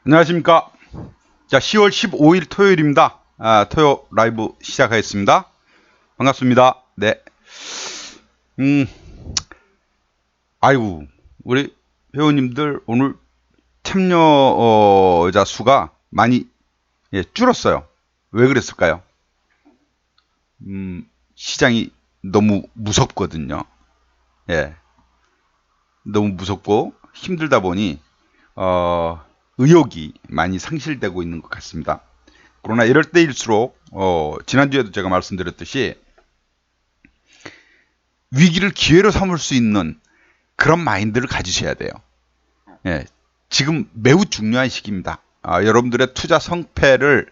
안녕하십니까. 자, 10월 15일 토요일입니다. 토요 라이브 시작하겠습니다. 반갑습니다. 네. 아이고, 우리 회원님들 오늘 참여자 수가 많이 줄었어요. 왜 그랬을까요? 시장이 너무 무섭거든요. 예. 너무 무섭고 힘들다 보니, 의욕이 많이 상실되고 있는 것 같습니다. 그러나 이럴 때일수록 지난주에도 제가 말씀드렸듯이 위기를 기회로 삼을 수 있는 그런 마인드를 가지셔야 돼요. 예, 지금 매우 중요한 시기입니다. 여러분들의 투자 승패를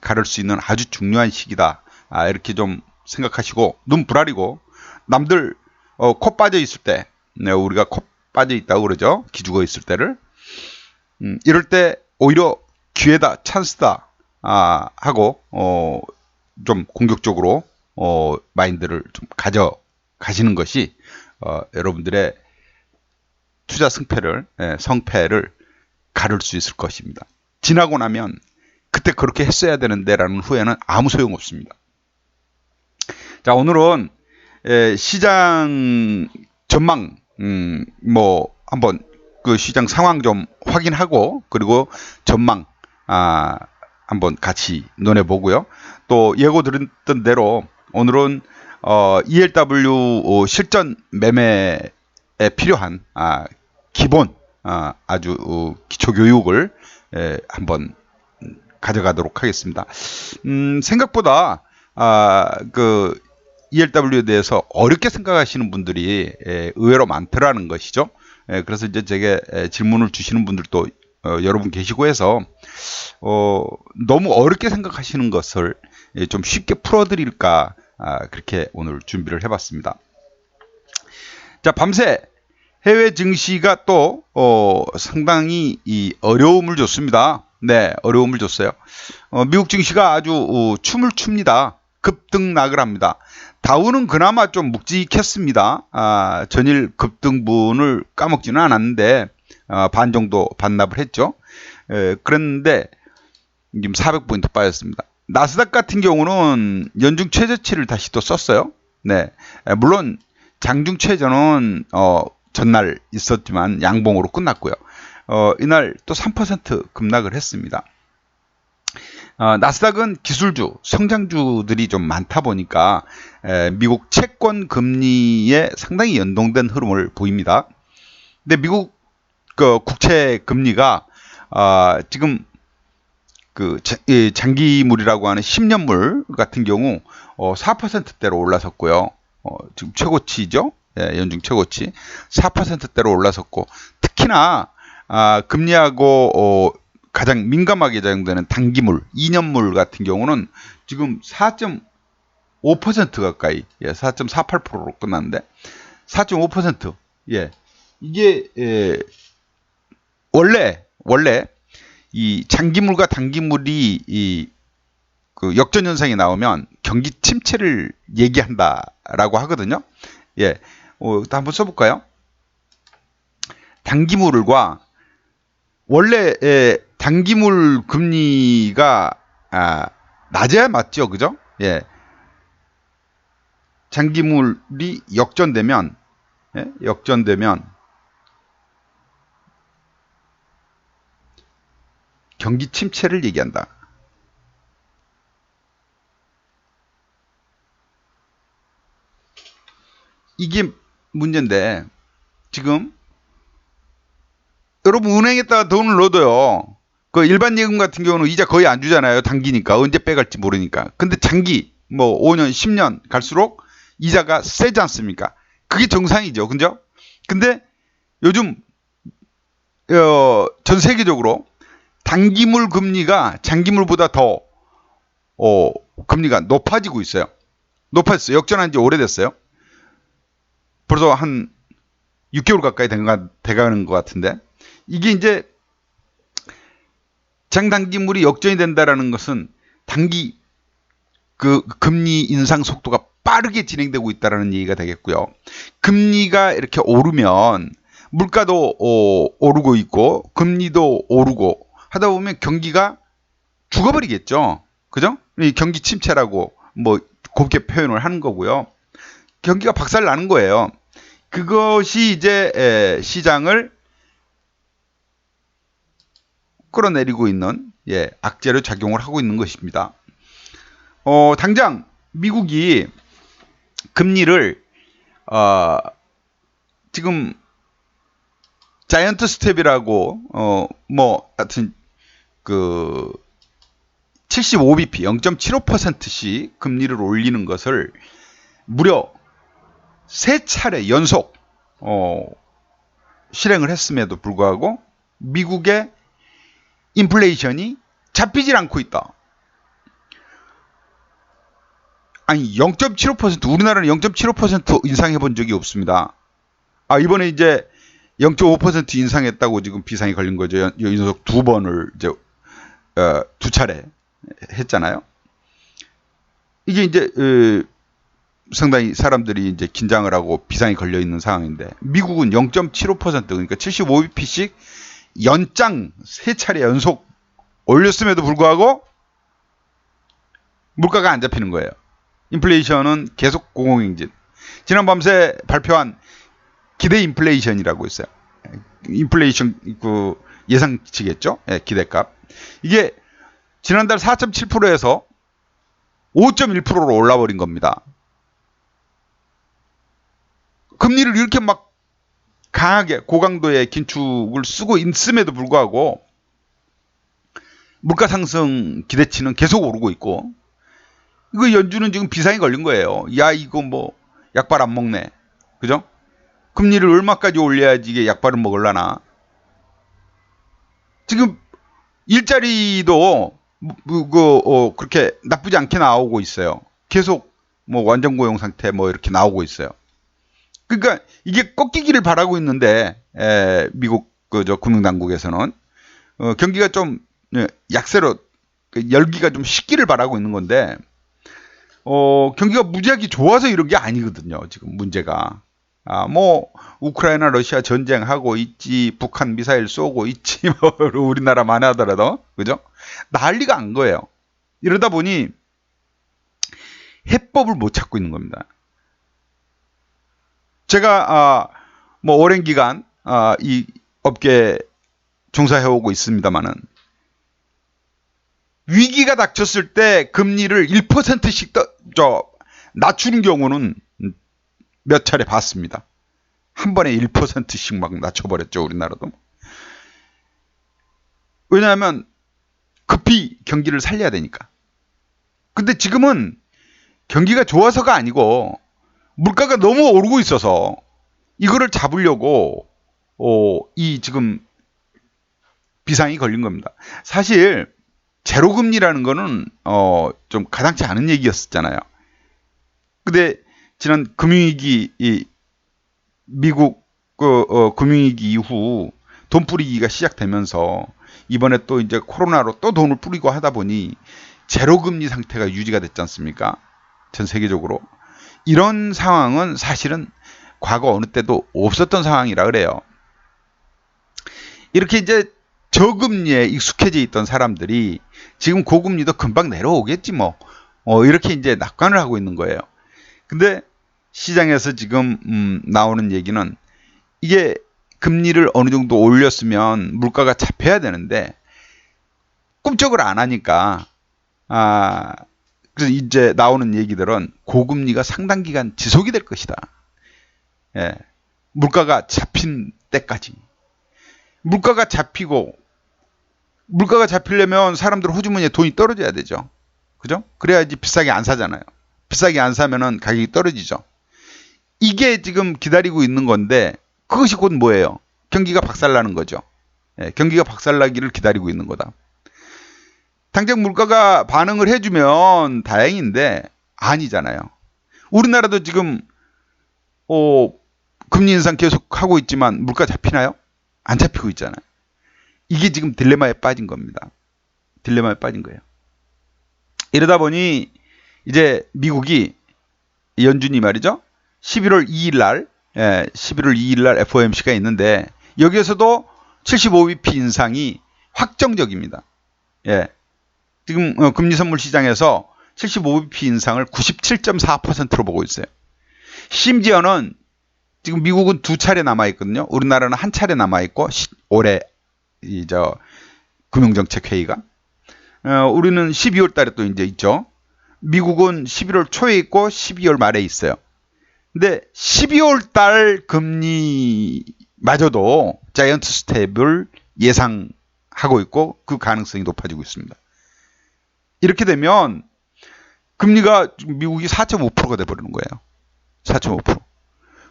가를 수 있는 아주 중요한 시기다. 이렇게 좀 생각하시고 눈 부라리고 남들 코 빠져 있을 때, 우리가 코 빠져 있다고 그러죠. 기죽어 있을 때를 이럴 때 오히려 기회다, 찬스다 하고 좀 공격적으로 마인드를 좀 가지는 것이 여러분들의 투자 성패를 가를 수 있을 것입니다. 지나고 나면 그때 그렇게 했어야 되는데라는 후회는 아무 소용 없습니다. 자, 오늘은 시장 전망 한번 그 시장 상황 좀 확인하고 그리고 전망 한번 같이 논해 보고요. 또 예고 드렸던 대로 오늘은 ELW 실전 매매에 필요한 기본 아주 기초 교육을 한번 가져가도록 하겠습니다. 생각보다 그 ELW에 대해서 어렵게 생각하시는 분들이 의외로 많더라는 것이죠. 그래서 이제 제게 질문을 주시는 분들도 여러분 계시고 해서 너무 어렵게 생각하시는 것을 좀 쉽게 풀어드릴까 그렇게 오늘 준비를 해봤습니다. 자, 밤새 해외 증시가 또 상당히 어려움을 줬습니다. 네, 어려움을 줬어요. 미국 증시가 아주 춤을 춥니다. 급등락을 합니다. 다우는 그나마 좀 묵직했습니다. 전일 급등분을 까먹지는 않았는데 반 정도 반납을 했죠. 그랬는데 지금 400포인트 빠졌습니다. 나스닥 같은 경우는 연중 최저치를 다시 또 썼어요. 네, 물론 장중 최저는 전날 있었지만 양봉으로 끝났고요. 이날 또 3% 급락을 했습니다. 나스닥은 기술주, 성장주들이 좀 많다 보니까 미국 채권 금리에 상당히 연동된 흐름을 보입니다. 근데 미국 그 국채 금리가 지금 그 장기물이라고 하는 10년물 같은 경우 4%대로 올라섰고요. 지금 최고치죠. 연중 최고치 4%대로 올라섰고 특히나 금리하고 가장 민감하게 작용되는 단기물, 2년물 같은 경우는 지금 4.5% 가까이, 4.48%로 끝났는데, 4.5%, 이게, 원래, 이 장기물과 단기물이 그 역전현상이 나오면 경기 침체를 얘기한다라고 하거든요. 한번 써볼까요? 단기물과 원래 단기물 금리가 낮아야 맞죠, 그죠? 장기물이 역전되면 경기 침체를 얘기한다. 이게 문제인데 지금 여러분 은행에다가 돈을 넣어도요. 그 일반 예금 같은 경우는 이자 거의 안 주잖아요. 단기니까 언제 빼갈지 모르니까. 근데 장기 5년, 10년 갈수록 이자가 세지 않습니까? 그게 정상이죠, 그죠? 근데 요즘 전 세계적으로 단기물 금리가 장기물보다 더 금리가 높아지고 있어요. 높아졌어요. 역전한 지 오래됐어요. 벌써 한 6개월 가까이 돼가는 것 같은데. 이게 이제 장단기물이 역전이 된다라는 것은 단기 그 금리 인상 속도가 빠르게 진행되고 있다라는 얘기가 되겠고요. 금리가 이렇게 오르면 물가도 오르고 있고 금리도 오르고 하다 보면 경기가 죽어버리겠죠. 그죠? 이 경기 침체라고 뭐 곱게 표현을 하는 거고요. 경기가 박살 나는 거예요. 그것이 이제 시장을 끌어내리고 있는 악재로 작용을 하고 있는 것입니다. 당장 미국이 금리를 지금 자이언트 스텝이라고 뭐 하여튼 그 75bp 0.75%씩 금리를 올리는 것을 무려 3차례 연속 실행을 했음에도 불구하고 미국의 인플레이션이 잡히질 않고 있다. 아니 0.75% 우리나라는 0.75% 인상해 본 적이 없습니다. 이번에 이제 0.5% 인상했다고 지금 비상이 걸린 거죠. 연속 2번을 이제 2차례 했잖아요. 이게 이제 상당히 사람들이 이제 긴장을 하고 비상이 걸려 있는 상황인데 미국은 0.75% 그러니까 75bp씩 연장 3차례 연속 올렸음에도 불구하고 물가가 안 잡히는 거예요. 인플레이션은 계속 고공행진. 지난 밤새 발표한 기대 인플레이션이라고 있어요. 인플레이션 그 예상치겠죠? 기대값. 이게 지난달 4.7%에서 5.1%로 올라버린 겁니다. 금리를 이렇게 막 강하게 고강도의 긴축을 쓰고 있음에도 불구하고 물가 상승 기대치는 계속 오르고 있고 이거 연준은 지금 비상이 걸린 거예요. 야 이거 뭐 약발 안 먹네. 그죠? 금리를 얼마까지 올려야지 이게 약발을 먹으려나. 지금 일자리도 그렇게 나쁘지 않게 나오고 있어요. 계속 뭐 완전 고용 상태 뭐 이렇게 나오고 있어요. 그러니까 이게 꺾이기를 바라고 있는데 미국 그저 금융당국에서는 경기가 좀 약세로 열기가 좀 식기를 바라고 있는 건데 경기가 무지하게 좋아서 이런 게 아니거든요. 지금 문제가 뭐 우크라이나 러시아 전쟁하고 있지, 북한 미사일 쏘고 있지, 뭐 우리나라만 하더라도 그죠? 난리가 안 거예요. 이러다 보니 해법을 못 찾고 있는 겁니다. 제가 뭐 오랜 기간 이 업계에 종사해오고 있습니다만은 위기가 닥쳤을 때 금리를 1%씩 낮추는 경우는 몇 차례 봤습니다. 한 번에 1%씩 막 낮춰버렸죠, 우리나라도. 왜냐하면 급히 경기를 살려야 되니까. 근데 지금은 경기가 좋아서가 아니고 물가가 너무 오르고 있어서 이거를 잡으려고 이 지금 비상이 걸린 겁니다. 사실 제로금리라는 거는 좀 가당치 않은 얘기였었잖아요. 근데 지난 금융위기 미국 금융위기 이후 돈 뿌리기가 시작되면서 이번에 또 이제 코로나로 또 돈을 뿌리고 하다 보니 제로금리 상태가 유지가 됐지 않습니까? 전 세계적으로. 이런 상황은 사실은 과거 어느 때도 없었던 상황이라 그래요. 이렇게 이제 저금리에 익숙해져 있던 사람들이 지금 고금리도 금방 내려오겠지 뭐. 이렇게 이제 낙관을 하고 있는 거예요. 근데 시장에서 지금 나오는 얘기는 이게 금리를 어느 정도 올렸으면 물가가 잡혀야 되는데 꿈쩍을 안 하니까 그래서 이제 나오는 얘기들은 고금리가 상당 기간 지속이 될 것이다. 예, 물가가 잡힌 때까지. 물가가 잡히려면 사람들 호주머니에 돈이 떨어져야 되죠. 그죠? 그래야지 비싸게 안 사잖아요. 비싸게 안 사면은 가격이 떨어지죠. 이게 지금 기다리고 있는 건데 그것이 곧 뭐예요? 경기가 박살나는 거죠. 예, 경기가 박살나기를 기다리고 있는 거다. 당장 물가가 반응을 해주면 다행인데 아니잖아요. 우리나라도 지금 금리 인상 계속 하고 있지만 물가 잡히나요? 안 잡히고 있잖아요. 이게 지금 딜레마에 빠진 겁니다. 딜레마에 빠진 거예요. 이러다 보니 이제 미국이 연준이 말이죠. 11월 2일 날 11월 2일 날 FOMC가 있는데 여기에서도 75bp 인상이 확정적입니다. 예. 지금 금리 선물 시장에서 75bp 인상을 97.4%로 보고 있어요. 심지어는 지금 미국은 2차례 남아있거든요. 우리나라는 1차례 남아있고 올해 금융정책 회의가 우리는 12월 달에 또 이제 있죠. 미국은 11월 초에 있고 12월 말에 있어요. 근데 12월 달 금리마저도 자이언트 스텝을 예상하고 있고 그 가능성이 높아지고 있습니다. 이렇게 되면 금리가 미국이 4.5%가 돼버리는 거예요. 4.5%.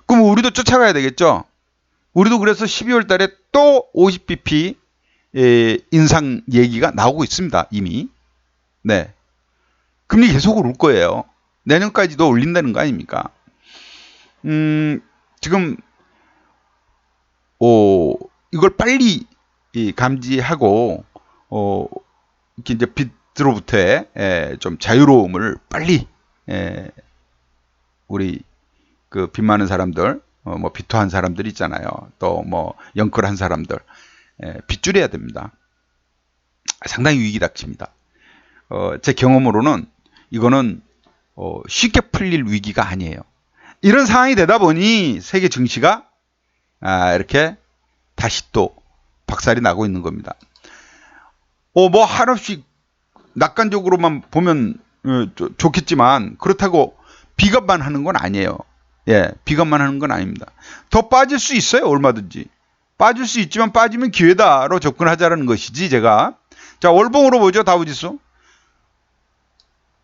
그럼 우리도 쫓아가야 되겠죠. 우리도 그래서 12월 달에 또 50bp 인상 얘기가 나오고 있습니다. 이미. 네. 금리 계속 오를 거예요. 내년까지도 올린다는 거 아닙니까? 지금 이걸 빨리 감지하고 이렇게 이제 빚으로부터의 좀 자유로움을 빨리 우리 그 빚 많은 사람들, 뭐 비토한 사람들 있잖아요. 또 뭐 영끌한 사람들 빚줄여야 됩니다. 상당히 위기 닥칩니다. 제 경험으로는 이거는 쉽게 풀릴 위기가 아니에요. 이런 상황이 되다 보니 세계 증시가 이렇게 다시 또 박살이 나고 있는 겁니다. 뭐 한없이 낙관적으로만 보면 좋겠지만 그렇다고 비관만 하는 건 아니에요. 예, 비관만 하는 건 아닙니다. 더 빠질 수 있어요. 얼마든지. 빠질 수 있지만 빠지면 기회다로 접근하자는 것이지 제가. 자, 월봉으로 보죠. 다우지수.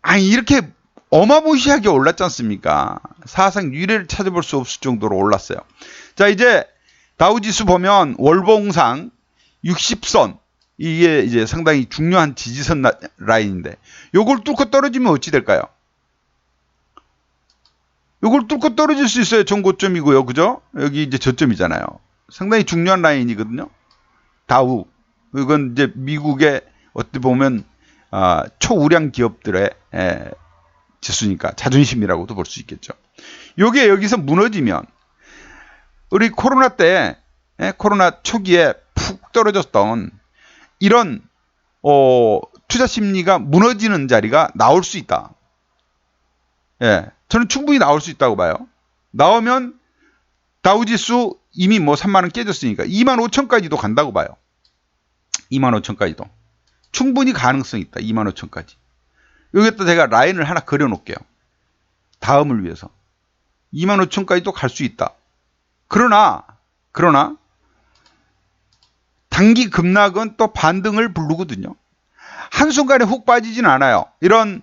아니 이렇게 어마무시하게 올랐지 않습니까? 사상 유례를 찾아볼 수 없을 정도로 올랐어요. 자, 이제 다우지수 보면 월봉상 60선 이게 이제 상당히 중요한 지지선 라인인데 요걸 뚫고 떨어지면 어찌 될까요? 요걸 뚫고 떨어질 수 있어요. 전고점이고요. 그죠? 여기 이제 저점이잖아요. 상당히 중요한 라인이거든요. 다우. 이건 이제 미국의 어떻게 보면 초우량 기업들의 지수니까 자존심이라고도 볼 수 있겠죠. 요게 여기서 무너지면 우리 코로나 때 코로나 초기에 푹 떨어졌던 이런 투자 심리가 무너지는 자리가 나올 수 있다. 예, 저는 충분히 나올 수 있다고 봐요. 나오면 다우지수 이미 뭐 3만 원 깨졌으니까 2만 5천까지도 간다고 봐요. 2만 5천까지도 충분히 가능성이 있다. 2만 5천까지. 여기다 제가 라인을 하나 그려놓을게요. 다음을 위해서 2만 5천까지도 갈 수 있다. 그러나 단기 급락은 또 반등을 부르거든요. 한순간에 훅 빠지진 않아요. 이런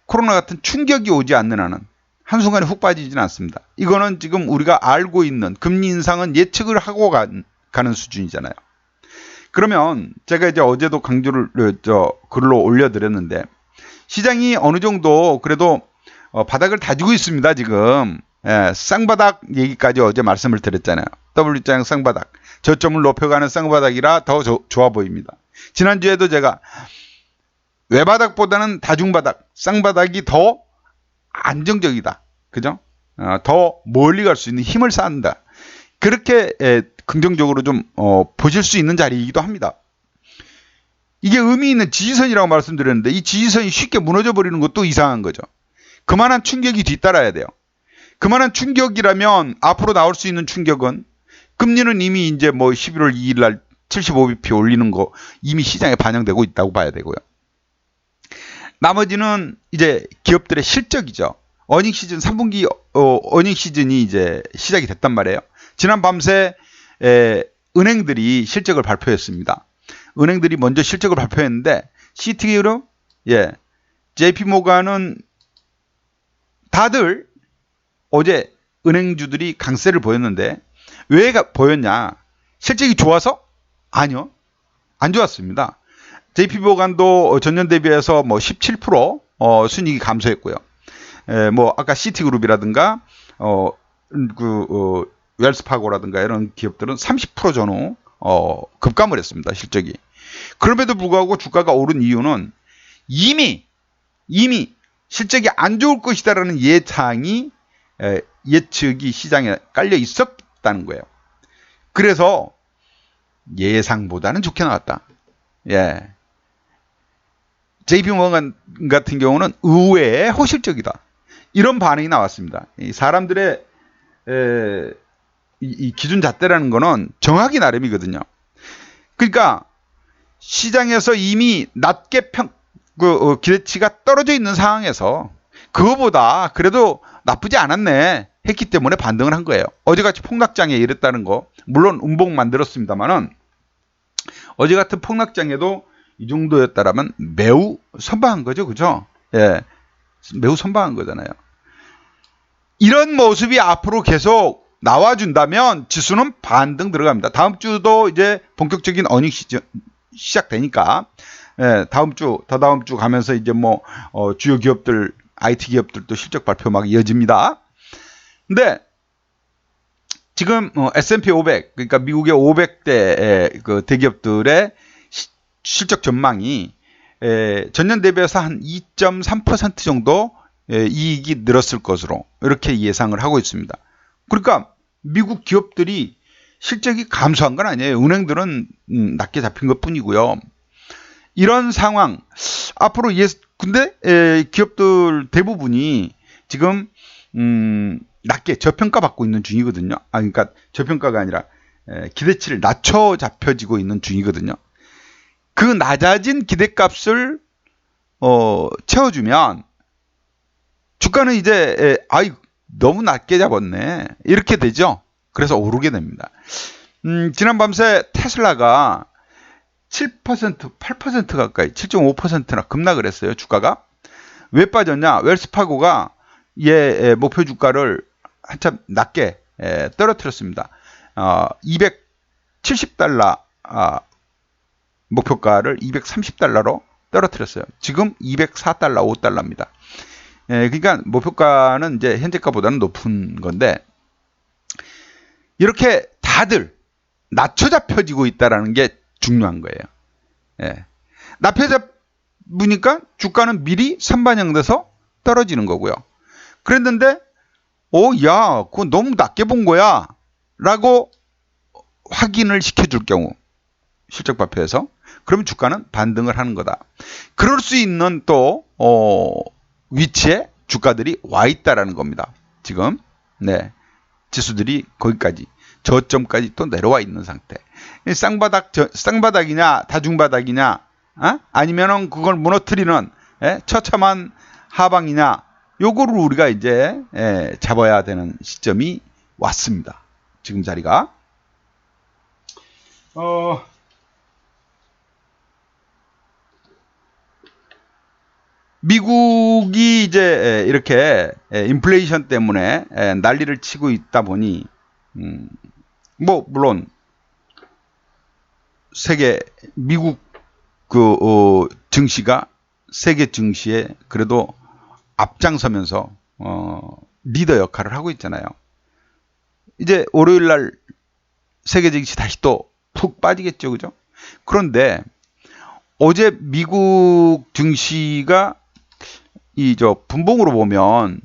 코로나 같은 충격이 오지 않는 한은 한순간에 훅 빠지진 않습니다. 이거는 지금 우리가 알고 있는 금리 인상은 예측을 하고 가는 수준이잖아요. 그러면 제가 이제 어제도 강조를 글로 올려드렸는데 시장이 어느 정도 그래도 바닥을 다지고 있습니다. 지금 쌍바닥 얘기까지 어제 말씀을 드렸잖아요. W자형 쌍바닥. 저점을 높여가는 쌍바닥이라 더 좋아 보입니다. 지난주에도 제가 외바닥보다는 다중바닥, 쌍바닥이 더 안정적이다. 그죠? 더 멀리 갈 수 있는 힘을 쌓는다. 그렇게 긍정적으로 좀 보실 수 있는 자리이기도 합니다. 이게 의미 있는 지지선이라고 말씀드렸는데 이 지지선이 쉽게 무너져 버리는 것도 이상한 거죠. 그만한 충격이 뒤따라야 돼요. 그만한 충격이라면 앞으로 나올 수 있는 충격은 금리는 이미 이제 뭐 11월 2일 날 75bp 올리는 거 이미 시장에 반영되고 있다고 봐야 되고요. 나머지는 이제 기업들의 실적이죠. 어닝 시즌 3분기 어닝 시즌이 이제 시작이 됐단 말이에요. 지난 밤새 은행들이 실적을 발표했습니다. 은행들이 먼저 실적을 발표했는데 시티그룹, JP모간은 다들 어제 은행주들이 강세를 보였는데 왜 보였냐? 실적이 좋아서? 아니요. 안 좋았습니다. JP모간도 전년 대비해서 뭐 17% 순이익이 감소했고요. 뭐 아까 시티그룹이라든가 웰스파고라든가 이런 기업들은 30% 전후 급감을 했습니다. 실적이. 그럼에도 불구하고 주가가 오른 이유는 이미 실적이 안 좋을 것이다라는 예상이 예측이 시장에 깔려 있었다는 거예요. 그래서 예상보다는 좋게 나왔다. 예. JP 모건 같은 경우는 의외에 호실적이다. 이런 반응이 나왔습니다. 이 사람들의 이 기준 잣대라는 거는 정하기 나름이거든요. 그러니까 시장에서 이미 낮게 기대치가 떨어져 있는 상황에서 그거보다 그래도 나쁘지 않았네 했기 때문에 반등을 한 거예요. 어제같이 폭락장에 이랬다는 거, 물론 음봉 만들었습니다만은 어제 같은 폭락장에도 이 정도였다라면 매우 선방한 거죠, 그죠? 예, 매우 선방한 거잖아요. 이런 모습이 앞으로 계속 나와준다면 지수는 반등 들어갑니다. 다음 주도 이제 본격적인 어닝 시작되니까, 예, 다음 주, 다다음 주 가면서 이제 뭐 주요 기업들, IT 기업들도 실적 발표 막 이어집니다. 근데 지금 S&P 500, 그러니까 미국의 500대 그 대기업들의 실적 전망이 전년 대비해서 한 2.3% 정도 이익이 늘었을 것으로 이렇게 예상을 하고 있습니다. 그러니까 미국 기업들이 실적이 감소한 건 아니에요. 은행들은 낮게 잡힌 것 뿐이고요. 이런 상황 앞으로 근데 기업들 대부분이 지금 낮게 저평가 받고 있는 중이거든요. 그러니까 저평가가 아니라 기대치를 낮춰 잡혀지고 있는 중이거든요. 그 낮아진 기대값을 채워주면 주가는 이제 너무 낮게 잡았네 이렇게 되죠. 그래서 오르게 됩니다. 지난 밤새 테슬라가 7%, 8% 가까이 7.5%나 급락을 했어요. 주가가. 왜 빠졌냐? 웰스파고가 목표 주가를 한참 낮게 떨어뜨렸습니다. 270달러 목표가를 230달러로 떨어뜨렸어요. 지금 204달러, 5달러입니다. 그러니까 목표가는 이제 현재가보다는 높은 건데 이렇게 다들 낮춰 잡혀지고 있다는 게 중요한 거예요. 낮춰 잡으니까 주가는 미리 선반영돼서 떨어지는 거고요. 그랬는데 야, 그거 너무 낮게 본 거야 라고 확인을 시켜줄 경우 실적 발표에서 그러면 주가는 반등을 하는 거다. 그럴 수 있는 또 위치에 주가들이 와 있다라는 겁니다. 지금 지수들이 거기까지 저점까지 또 내려와 있는 상태. 쌍바닥이냐 다중바닥이냐 아니면은 그걸 무너뜨리는 처참한 하방이냐 요거를 우리가 이제 잡아야 되는 시점이 왔습니다. 지금 자리가 미국이 이제 이렇게 인플레이션 때문에 난리를 치고 있다 보니 뭐 물론 미국 증시가 세계 증시에 그래도 앞장서면서 리더 역할을 하고 있잖아요. 이제 월요일 날 세계 증시 다시 또 푹 빠지겠죠, 그죠? 그런데 어제 미국 증시가 분봉으로 보면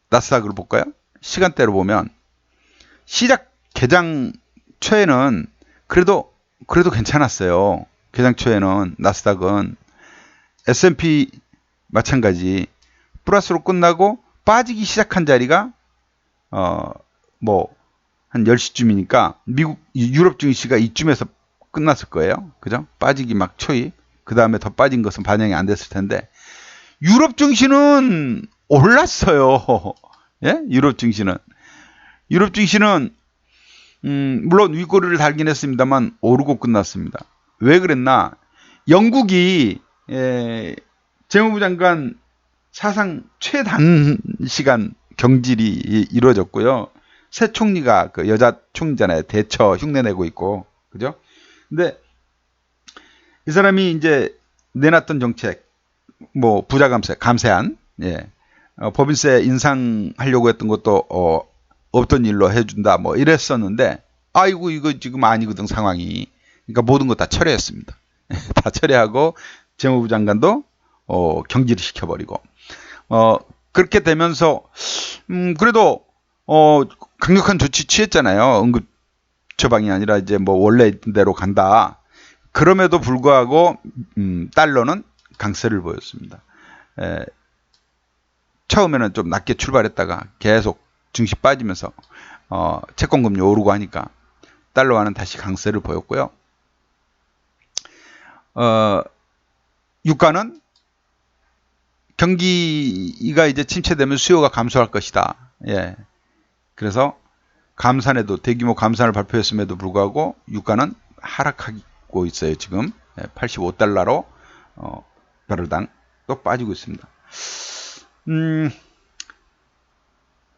나스닥을 볼까요? 시간대로 보면 시작 개장 초에는 그래도 괜찮았어요. 개장 초에는 나스닥은 S&P 마찬가지 플러스로 끝나고 빠지기 시작한 자리가 한 10시쯤이니까 유럽 증시가 이쯤에서 끝났을 거예요. 그죠? 빠지기 막 초입. 그 다음에 더 빠진 것은 반영이 안 됐을 텐데 유럽 증시는 올랐어요. 예? 유럽 증시는 물론 윗꼬리를 달긴 했습니다만 오르고 끝났습니다. 왜 그랬나? 영국이 재무부 장관 사상 최단시간 경질이 이루어졌고요. 새 총리가 그 여자 총리잖아요. 대처 흉내내고 있고, 그죠? 근데 이 사람이 이제 내놨던 정책, 뭐 부자 감세안, 법인세 인상하려고 했던 것도 없던 일로 해준다, 뭐 이랬었는데, 아이고 이거 지금 아니거든 상황이. 그러니까 모든 거 다 철회했습니다. 다 철회하고 재무부 장관도 경질을 시켜버리고 그렇게 되면서 그래도 강력한 조치 취했잖아요. 응급 처방이 아니라 이제 뭐 원래 있던 대로 간다. 그럼에도 불구하고 달러는 강세를 보였습니다. 처음에는 좀 낮게 출발했다가 계속 증시 빠지면서 채권금리 오르고 하니까 달러화는 다시 강세를 보였고요. 유가는 경기가 이제 침체되면 수요가 감소할 것이다. 예. 그래서 감산에도 대규모 감산을 발표했음에도 불구하고 유가는 하락하고 있어요. 지금 85달러로 배럴당 또 빠지고 있습니다.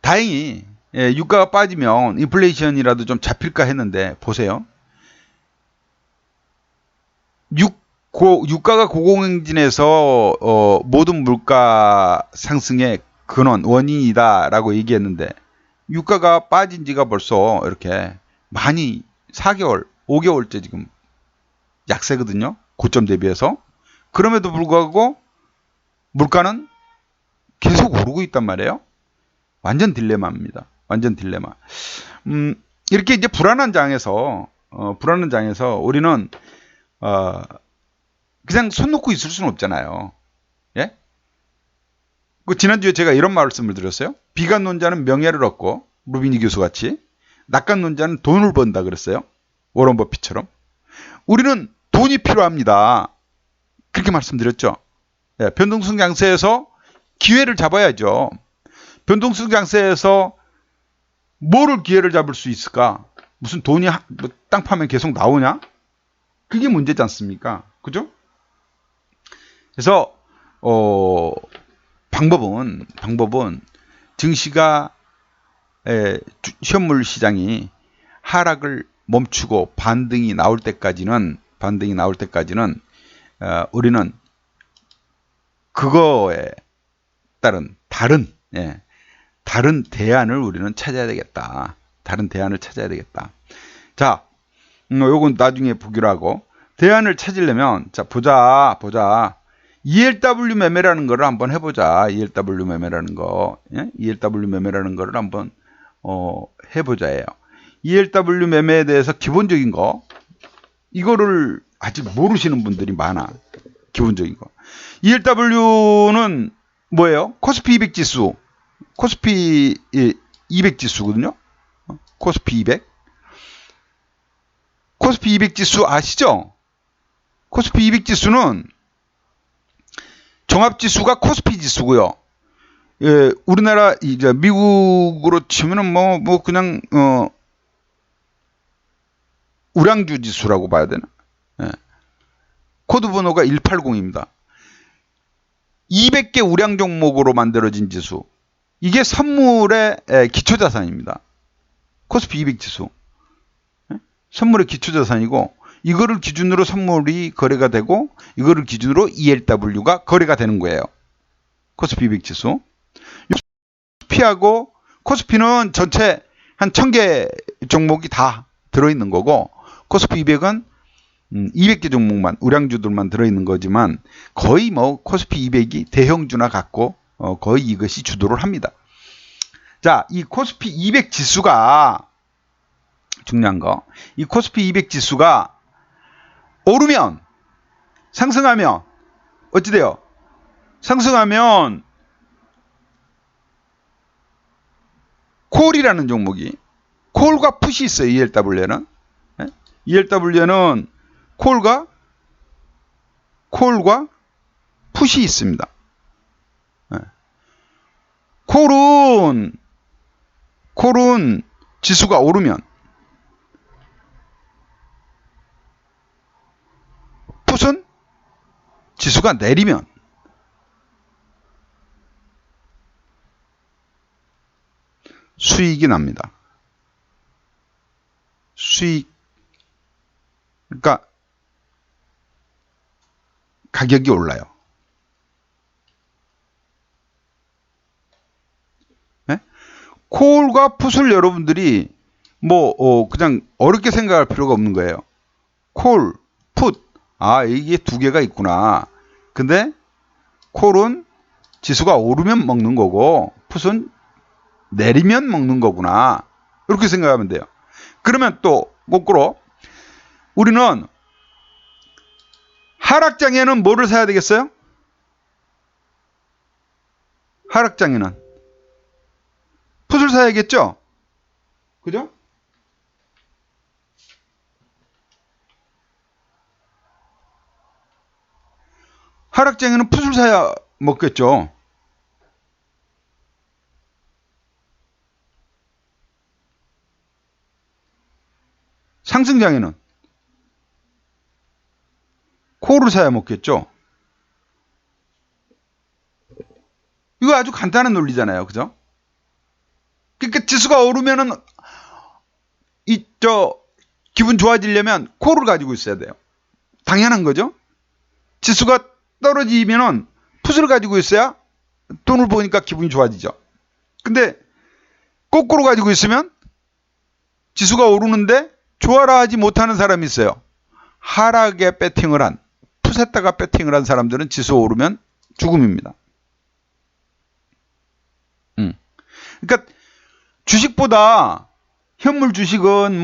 다행히 유가가 빠지면 인플레이션이라도 좀 잡힐까 했는데 보세요. 유가가 고공행진에서 모든 물가 상승의 근원, 원인이다라고 얘기했는데 유가가 빠진 지가 벌써 이렇게 많이 4개월, 5개월째 지금 약세거든요. 고점 대비해서. 그럼에도 불구하고 물가는 계속 오르고 있단 말이에요. 완전 딜레마입니다. 완전 딜레마. 이렇게 이제 불안한 장에서 우리는 그냥 손 놓고 있을 수는 없잖아요. 예? 지난주에 제가 이런 말씀을 드렸어요. 비관론자는 명예를 얻고, 루비니 교수 같이, 낙관론자는 돈을 번다 그랬어요. 워런 버핏처럼. 우리는 돈이 필요합니다. 그렇게 말씀드렸죠. 예, 변동성 양세에서 기회를 잡아야죠. 변동성 양세에서 뭐를 기회를 잡을 수 있을까? 무슨 돈이 땅 파면 계속 나오냐? 그게 문제지 않습니까? 그죠? 그래서 방법은 증시가 현물 시장이 하락을 멈추고 반등이 나올 때까지는 우리는 그거에 따른 다른 대안을 우리는 찾아야 되겠다. 자, 요건 나중에 보기로 하고, 대안을 찾으려면, 자, 보자. ELW 매매라는 거를 한번 해보자. ELW 매매라는 거. 예? ELW 매매라는 거를 한번, 해보자예요. ELW 매매에 대해서 기본적인 거, 이거를 아직 모르시는 분들이 많아. 기본적인 거. ELW는 뭐예요? 코스피 200 지수. 코스피 200 지수거든요. 코스피 200. 코스피 200 지수 아시죠? 코스피 200 지수는 종합지수가 코스피 지수고요. 예, 우리나라 이제 미국으로 치면은 뭐 그냥 우량주 지수라고 봐야 되나? 예. 코드 번호가 180입니다. 200개 우량 종목으로 만들어진 지수. 이게 선물의 기초자산입니다. 코스피 200 지수. 선물의 기초자산이고, 이거를 기준으로 선물이 거래가 되고, 이거를 기준으로 ELW가 거래가 되는 거예요. 코스피 200 지수. 코스피하고, 코스피는 전체 한 1000개 종목이 다 들어있는 거고, 코스피 200은 200개 종목만, 우량주들만 들어있는 거지만, 거의 코스피 200이 대형주나 같고, 거의 이것이 주도를 합니다. 자, 이 코스피 200 지수가, 중요한 거, 이 코스피 200 지수가 오르면, 상승하면, 어찌 돼요? 상승하면, 콜이라는 종목이, 콜과 풋이 있어요, ELW에는. ELW에는 콜과 풋이 있습니다. 콜은 지수가 오르면, 풋은 지수가 내리면, 수익이 납니다. 그러니까 가격이 올라요. 네? 콜과 풋을 여러분들이 그냥 어렵게 생각할 필요가 없는 거예요. 콜, 풋, 이게 두 개가 있구나. 근데 콜은 지수가 오르면 먹는 거고 풋은 내리면 먹는 거구나. 이렇게 생각하면 돼요. 그러면 또 거꾸로 우리는 하락장에는 뭐를 사야 되겠어요? 하락장에는 풋을 사야겠죠? 그죠? 하락장에는 풋을 사야 먹겠죠. 상승장에는 콜을 사야 먹겠죠. 이거 아주 간단한 논리잖아요. 그죠? 그러니까 지수가 오르면은 기분 좋아지려면 콜을 가지고 있어야 돼요. 당연한 거죠. 지수가 떨어지면은 풋을 가지고 있어야 돈을 보니까 기분이 좋아지죠. 근데 거꾸로 가지고 있으면 지수가 오르는데 좋아라 하지 못하는 사람이 있어요. 하락에 배팅을 한, 풋에다가 배팅을 한 사람들은 지수 오르면 죽음입니다. 그러니까 주식보다 현물 주식은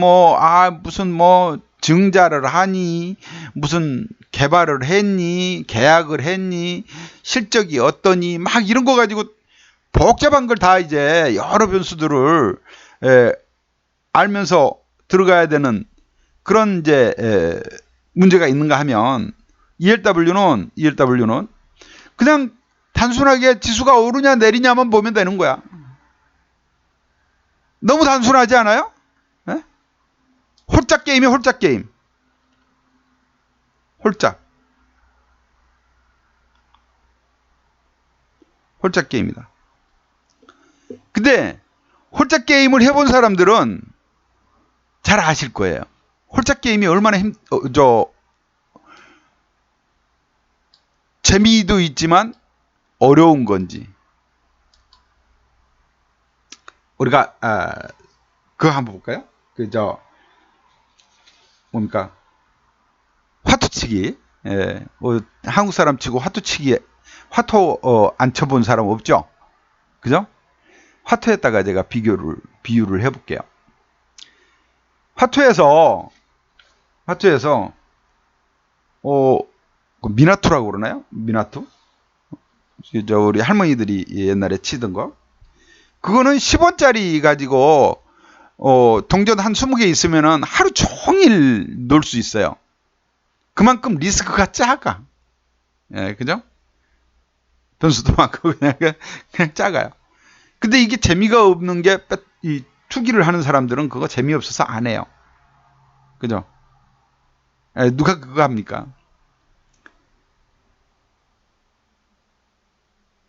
무슨 증자를 하니, 무슨 개발을 했니, 계약을 했니, 실적이 어떠니, 막 이런 거 가지고 복잡한 걸 다 이제 여러 변수들을 알면서 들어가야 되는 그런 이제 문제가 있는가 하면 ELW는 그냥 단순하게 지수가 오르냐 내리냐만 보면 되는 거야. 너무 단순하지 않아요? 네? 홀짝 게임이야, 홀짝 게임. 홀짝 게임이다. 근데 홀짝 게임을 해본 사람들은 잘 아실 거예요. 홀짝 게임이 얼마나 재미도 있지만 어려운 건지. 우리가 그거 한번 볼까요? 뭡니까? 화투치기. 한국 사람 치고 화투치기, 화투 안 쳐본 사람 없죠? 그죠? 화투에다가 제가 비유를 해볼게요. 화투에서 미나투라고 그러나요? 미나투? 우리 할머니들이 옛날에 치던 거. 그거는 10원짜리 가지고 동전 한 20개 있으면은 하루 종일 놀 수 있어요. 그만큼 리스크가 작아. 예, 그죠? 변수도 많고 그냥 작아요. 근데 이게 재미가 없는 게 이 투기를 하는 사람들은 그거 재미없어서 안 해요. 그죠? 예, 누가 그거 합니까?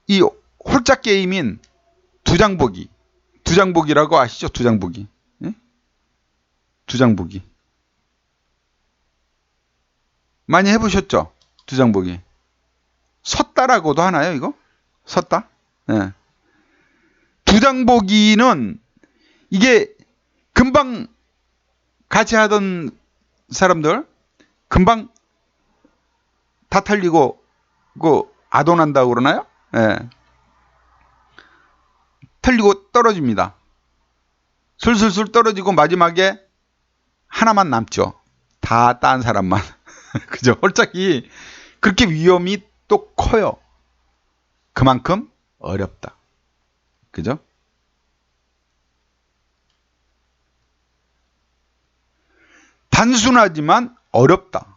이 홀짝 게임인 두장보기라고 아시죠? 두장보기. 예? 두장보기. 많이 해보셨죠? 두장보기. 섰다라고도 하나요, 이거? 섰다? 예. 두장보기는 이게 금방 같이 하던 사람들 금방 다 털리고 아돈한다고 그러나요? 예. 털리고 떨어집니다. 술술술 떨어지고 마지막에 하나만 남죠. 다 딴 사람만. 그죠? 홀짝이 그렇게 위험이 또 커요. 그만큼 어렵다. 그죠? 단순하지만 어렵다.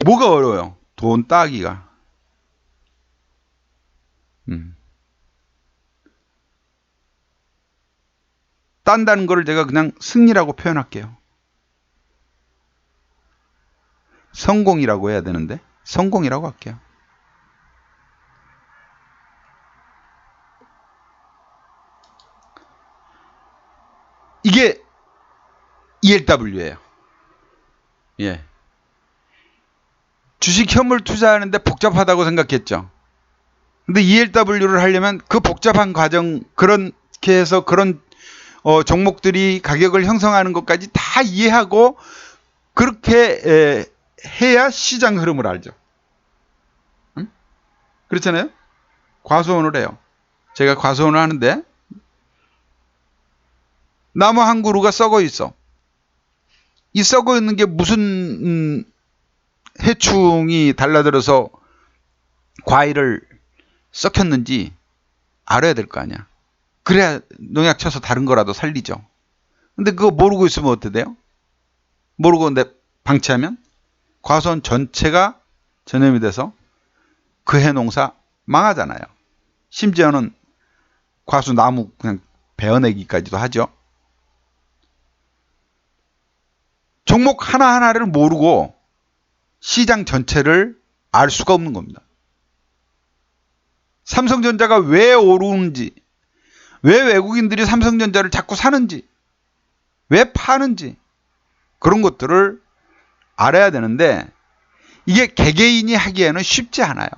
뭐가 어려워요? 돈 따기가. 딴다는 거를 제가 그냥 승리라고 표현할게요. 성공이라고 해야 되는데 성공이라고 할게요. 이게 ELW예요. 예. 주식 현물 투자하는데 복잡하다고 생각했죠. 근데 ELW를 하려면 그 복잡한 과정, 그렇게 해서 그런 종목들이 가격을 형성하는 것까지 다 이해하고 그렇게 해야 시장 흐름을 알죠. 응? 그렇잖아요? 과수원을 해요. 제가 과수원을 하는데 나무 한 그루가 썩어 있어. 이 썩어 있는 게 무슨 해충이 달라들어서 과일을 썩혔는지 알아야 될 거 아니야. 그래야 농약 쳐서 다른 거라도 살리죠. 근데 그거 모르고 있으면 어떻게 돼요? 모르고 근데 방치하면 과수원 전체가 전염이 돼서 그 해 농사 망하잖아요. 심지어는 과수 나무 그냥 베어내기까지도 하죠. 종목 하나하나를 모르고 시장 전체를 알 수가 없는 겁니다. 삼성전자가 왜 오르는지, 왜 외국인들이 삼성전자를 자꾸 사는지, 왜 파는지, 그런 것들을 알아야 되는데 이게 개개인이 하기에는 쉽지 않아요.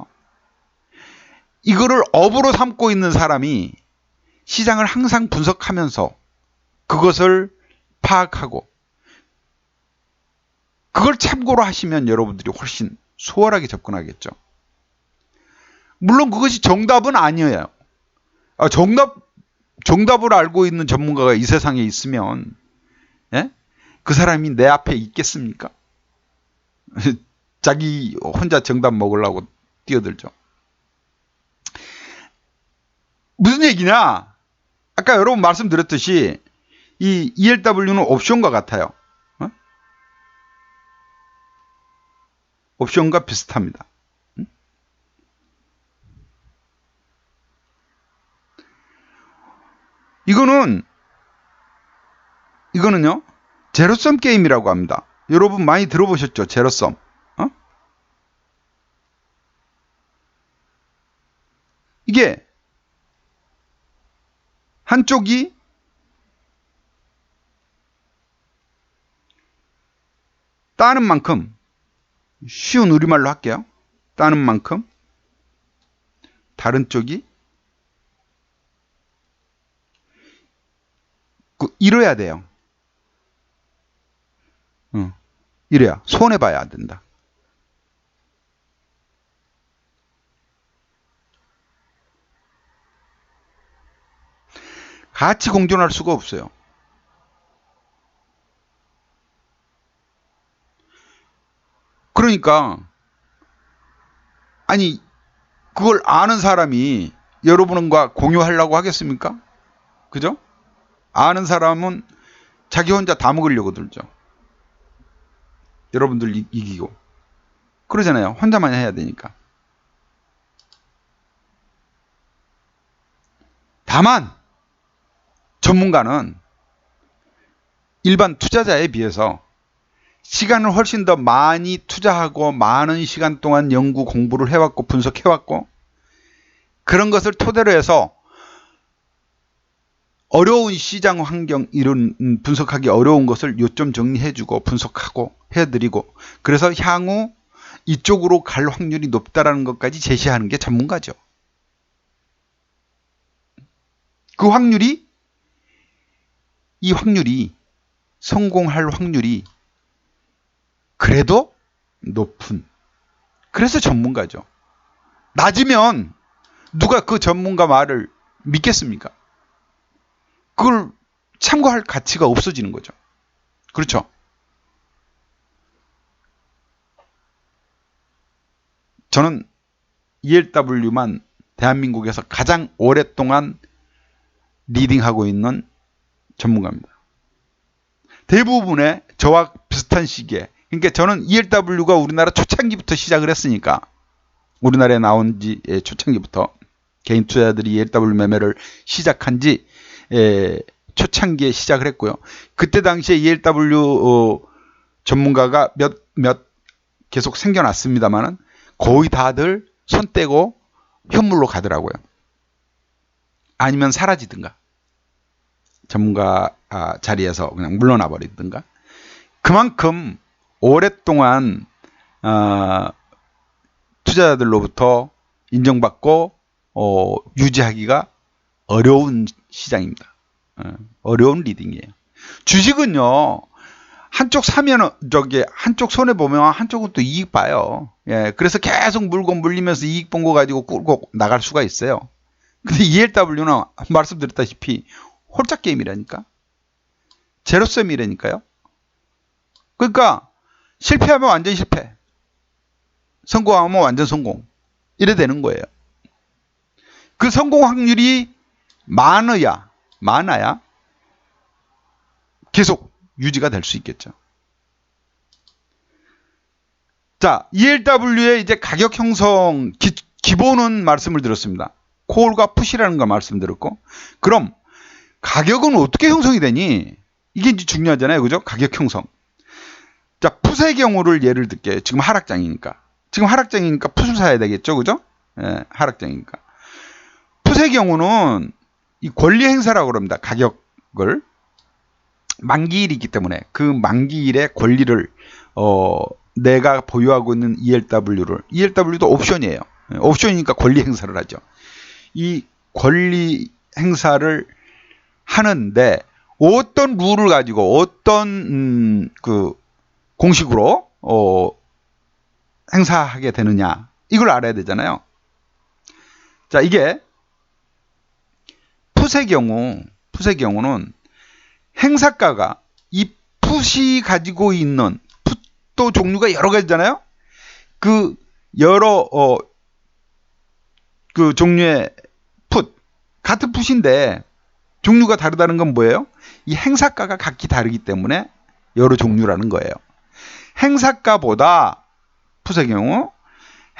이거를 업으로 삼고 있는 사람이 시장을 항상 분석하면서 그것을 파악하고 그걸 참고로 하시면 여러분들이 훨씬 수월하게 접근하겠죠. 물론 그것이 정답은 아니에요. 정답을 알고 있는 전문가가 이 세상에 있으면 예? 그 사람이 내 앞에 있겠습니까? 자기 혼자 정답 먹으려고 뛰어들죠. 무슨 얘기냐? 아까 여러분 말씀드렸듯이 이 ELW는 옵션과 같아요. 옵션과 비슷합니다. 이거는요, 제로섬 게임이라고 합니다. 여러분 많이 들어보셨죠? 제로섬. 이게 한쪽이 따는 만큼, 쉬운 우리말로 할게요. 따는 만큼 다른 쪽이 이뤄야 돼요. 이래야 손해봐야 안 된다. 같이 공존할 수가 없어요. 그러니까 아니 그걸 아는 사람이 여러분과 공유하려고 하겠습니까? 그죠? 아는 사람은 자기 혼자 다 먹으려고 들죠. 여러분들 이기고. 그러잖아요. 혼자만 해야 되니까. 다만 전문가는 일반 투자자에 비해서 시간을 훨씬 더 많이 투자하고 많은 시간 동안 연구 공부를 해왔고 분석해왔고 그런 것을 토대로 해서 어려운 시장 환경 이런 분석하기 어려운 것을 요점 정리해주고 분석하고 해드리고 그래서 향후 이쪽으로 갈 확률이 높다라는 것까지 제시하는 게 전문가죠. 이 확률이 성공할 확률이 그래도 높은 그래서 전문가죠. 낮으면 누가 그 전문가 말을 믿겠습니까? 그걸 참고할 가치가 없어지는 거죠. 그렇죠? 저는 ELW만 대한민국에서 가장 오랫동안 리딩하고 있는 전문가입니다. 대부분의 저와 비슷한 시기에 그러니까 저는 ELW가 우리나라 초창기부터 시작을 했으니까 우리나라에 나온 지 초창기부터 개인 투자자들이 ELW 매매를 시작한 지 초창기에 시작을 했고요. 그때 당시에 ELW 전문가가 몇 계속 생겨났습니다만은 거의 다들 손 떼고 현물로 가더라고요. 아니면 사라지든가 전문가 자리에서 그냥 물러나 버리든가 그만큼 오랫동안 투자자들로부터 인정받고 유지하기가 어려운 시장입니다. 어려운 리딩이에요. 주식은요, 한쪽 사면, 한쪽 손해 보면 한쪽은 또 이익 봐요. 예, 그래서 계속 물고 물리면서 이익 본 거 가지고 끌고 나갈 수가 있어요. 근데 ELW는 말씀드렸다시피 홀짝 게임이라니까. 제로섬이라니까요. 그러니까 실패하면 완전 실패. 성공하면 완전 성공. 이래 되는 거예요. 그 성공 확률이 많아야 계속 유지가 될 수 있겠죠. 자, ELW의 이제 가격 형성 기본은 말씀을 드렸습니다. 콜과 푸시라는 걸 말씀드렸고, 그럼 가격은 어떻게 형성이 되니? 이게 이제 중요하잖아요. 그죠? 가격 형성. 자, 풋의 경우를 예를 들게요. 지금 하락장이니까. 풋을 사야 되겠죠. 그죠? 예, 하락장이니까. 풋의 경우는 이 권리 행사라고 그럽니다. 가격을. 만기일이기 때문에 그 만기일의 권리를 내가 보유하고 있는 ELW도 옵션이에요. 옵션이니까 권리 행사를 하죠. 이 권리 행사를 하는데 어떤 룰을 가지고 어떤 그 공식으로 행사하게 되느냐, 이걸 알아야 되잖아요. 자, 이게 풋의 경우는 행사가가 이 풋이 가지고 있는, 풋도 종류가 여러 가지잖아요. 그 여러 그 종류의 풋, 같은 풋인데 종류가 다르다는 건 뭐예요? 이 행사가가 각기 다르기 때문에 여러 종류라는 거예요. 행사가보다, 풋의 경우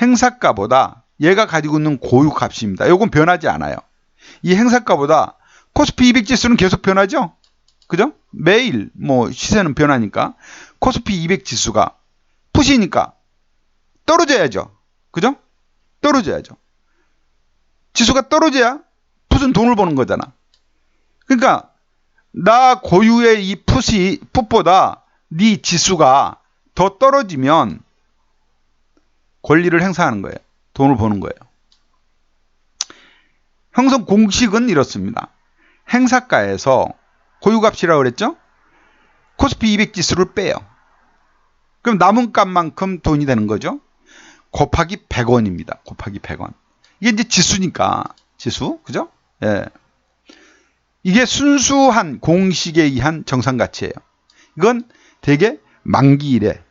행사가보다 얘가 가지고 있는 고유 값입니다. 이건 변하지 않아요. 이 행사가보다 코스피 200 지수는 계속 변하죠. 그죠? 매일 뭐 시세는 변하니까 코스피 200 지수가 풋이니까 떨어져야죠. 그죠? 떨어져야죠. 지수가 떨어져야 풋은 돈을 버는 거잖아. 그러니까 나 고유의 이 풋보다 네 지수가 더 떨어지면 권리를 행사하는 거예요. 돈을 버는 거예요. 형성 공식은 이렇습니다. 행사가에서 고유값이라고 그랬죠? 코스피 200 지수를 빼요. 그럼 남은 값만큼 돈이 되는 거죠. 곱하기 100원입니다. 곱하기 100원. 이게 이제 지수니까, 지수, 그죠? 예. 이게 순수한 공식에 의한 정상가치예요. 이건 되게 만기일에,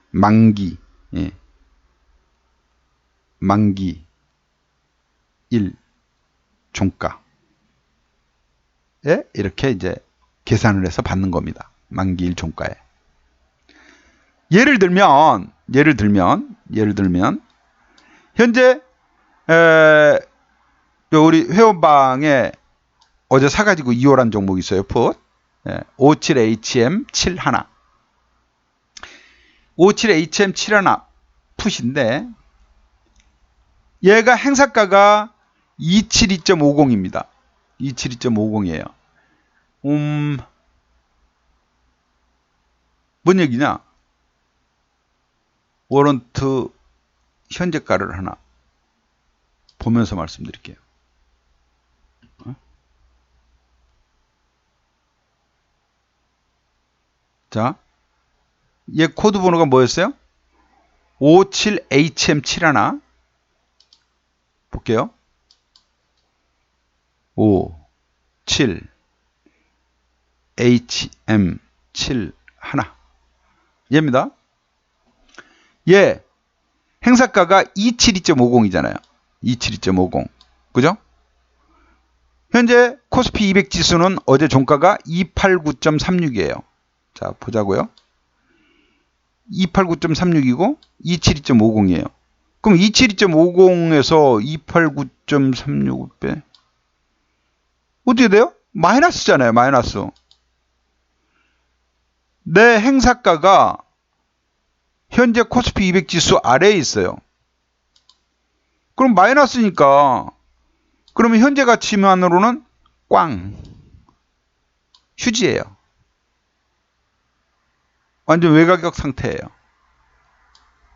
예. 만기일 종가에 이렇게 이제 계산을 해서 받는 겁니다. 만기일 종가에. 예를 들면 현재 우리 회원방에 어제 사가지고 2호란 종목이 있어요. 풋 57HM71 57HM71 풋인데 얘가 행사가가 272.50입니다. 272.50이에요. 뭔 얘기냐? 워런트 현재가를 하나 보면서 말씀드릴게요. 자, 얘 코드 번호가 뭐였어요? 57HM71 볼게요. 57HM71 얘입니다. 얘 행사가가 272.50이잖아요. 272.50 그죠? 현재 코스피 200 지수는 어제 종가가 289.36이에요. 자, 보자고요. 289.36이고 272.50이에요. 그럼 272.50에서 289.36을 빼 어떻게 돼요? 마이너스잖아요. 마이너스. 내 행사가가 현재 코스피 200 지수 아래에 있어요. 그럼 마이너스니까 그러면 현재 가치만으로는 꽝. 휴지예요. 완전 외가격 상태예요.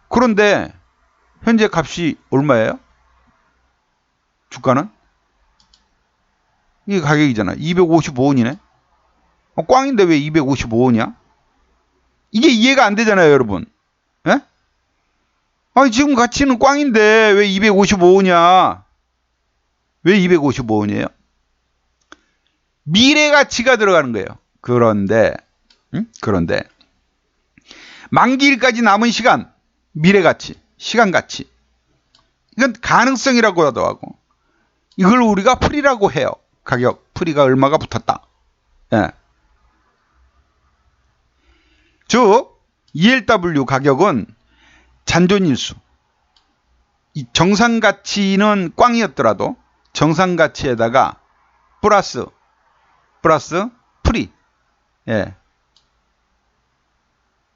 그런데 현재 값이 얼마예요? 주가는 이게 가격이잖아. 255원이네. 꽝인데 왜 255원이야? 이게 이해가 안 되잖아요, 여러분. 예? 아니, 지금 가치는 꽝인데 왜 255원이야? 왜 255원이에요? 미래 가치가 들어가는 거예요. 그런데 만기일까지 남은 시간, 미래 가치, 시간 가치. 이건 가능성이라고 하더라고. 이걸 우리가 풀이라고 해요. 가격, 풀이가 얼마가 붙었다. 예. 즉, ELW 가격은 잔존일수. 이 정상 가치는 꽝이었더라도 정상 가치에다가 플러스 풀이. 예.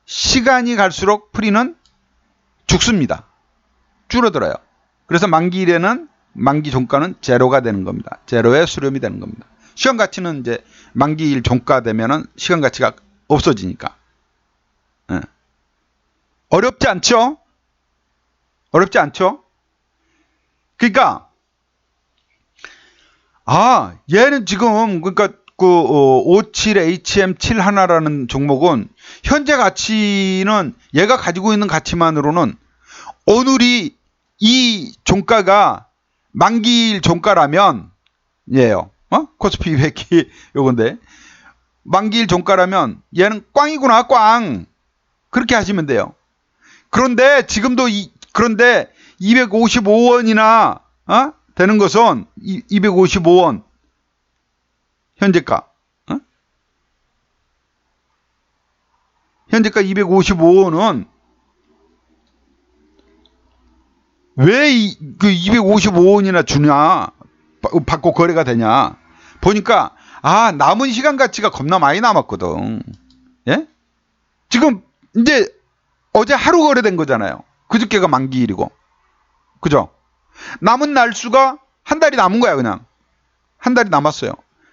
시간이 갈수록 풀이는 죽습니다. 줄어들어요. 그래서 만기일에는 만기 종가는 제로가 되는 겁니다. 제로에 수렴이 되는 겁니다. 시간 가치는 이제 만기일 종가 되면은 시간 가치가 없어지니까. 예. 어렵지 않죠? 어렵지 않죠? 그러니까 얘는 지금 그러니까 그 57HM7 하나라는 종목은 현재 가치는 얘가 가지고 있는 가치만으로는 오늘이 이 종가가 만기일 종가라면 얘요. 코스피 200이 요건데 만기일 종가라면 얘는 꽝이구나, 꽝. 그렇게 하시면 돼요. 그런데 지금도 그런데 255원이나 되는 것은 255원 현재가 현재가 255원은 왜 그 255원이나 주냐, 받고 거래가 되냐 보니까 남은 시간 가치가 겁나 많이 남았거든. 예? 지금 이제 어제 하루 거래된 거잖아요. 그저께가 만기일이고, 그죠? 남은 날수가 한 달이 남은 거야. 그냥 한 달이 남았어요.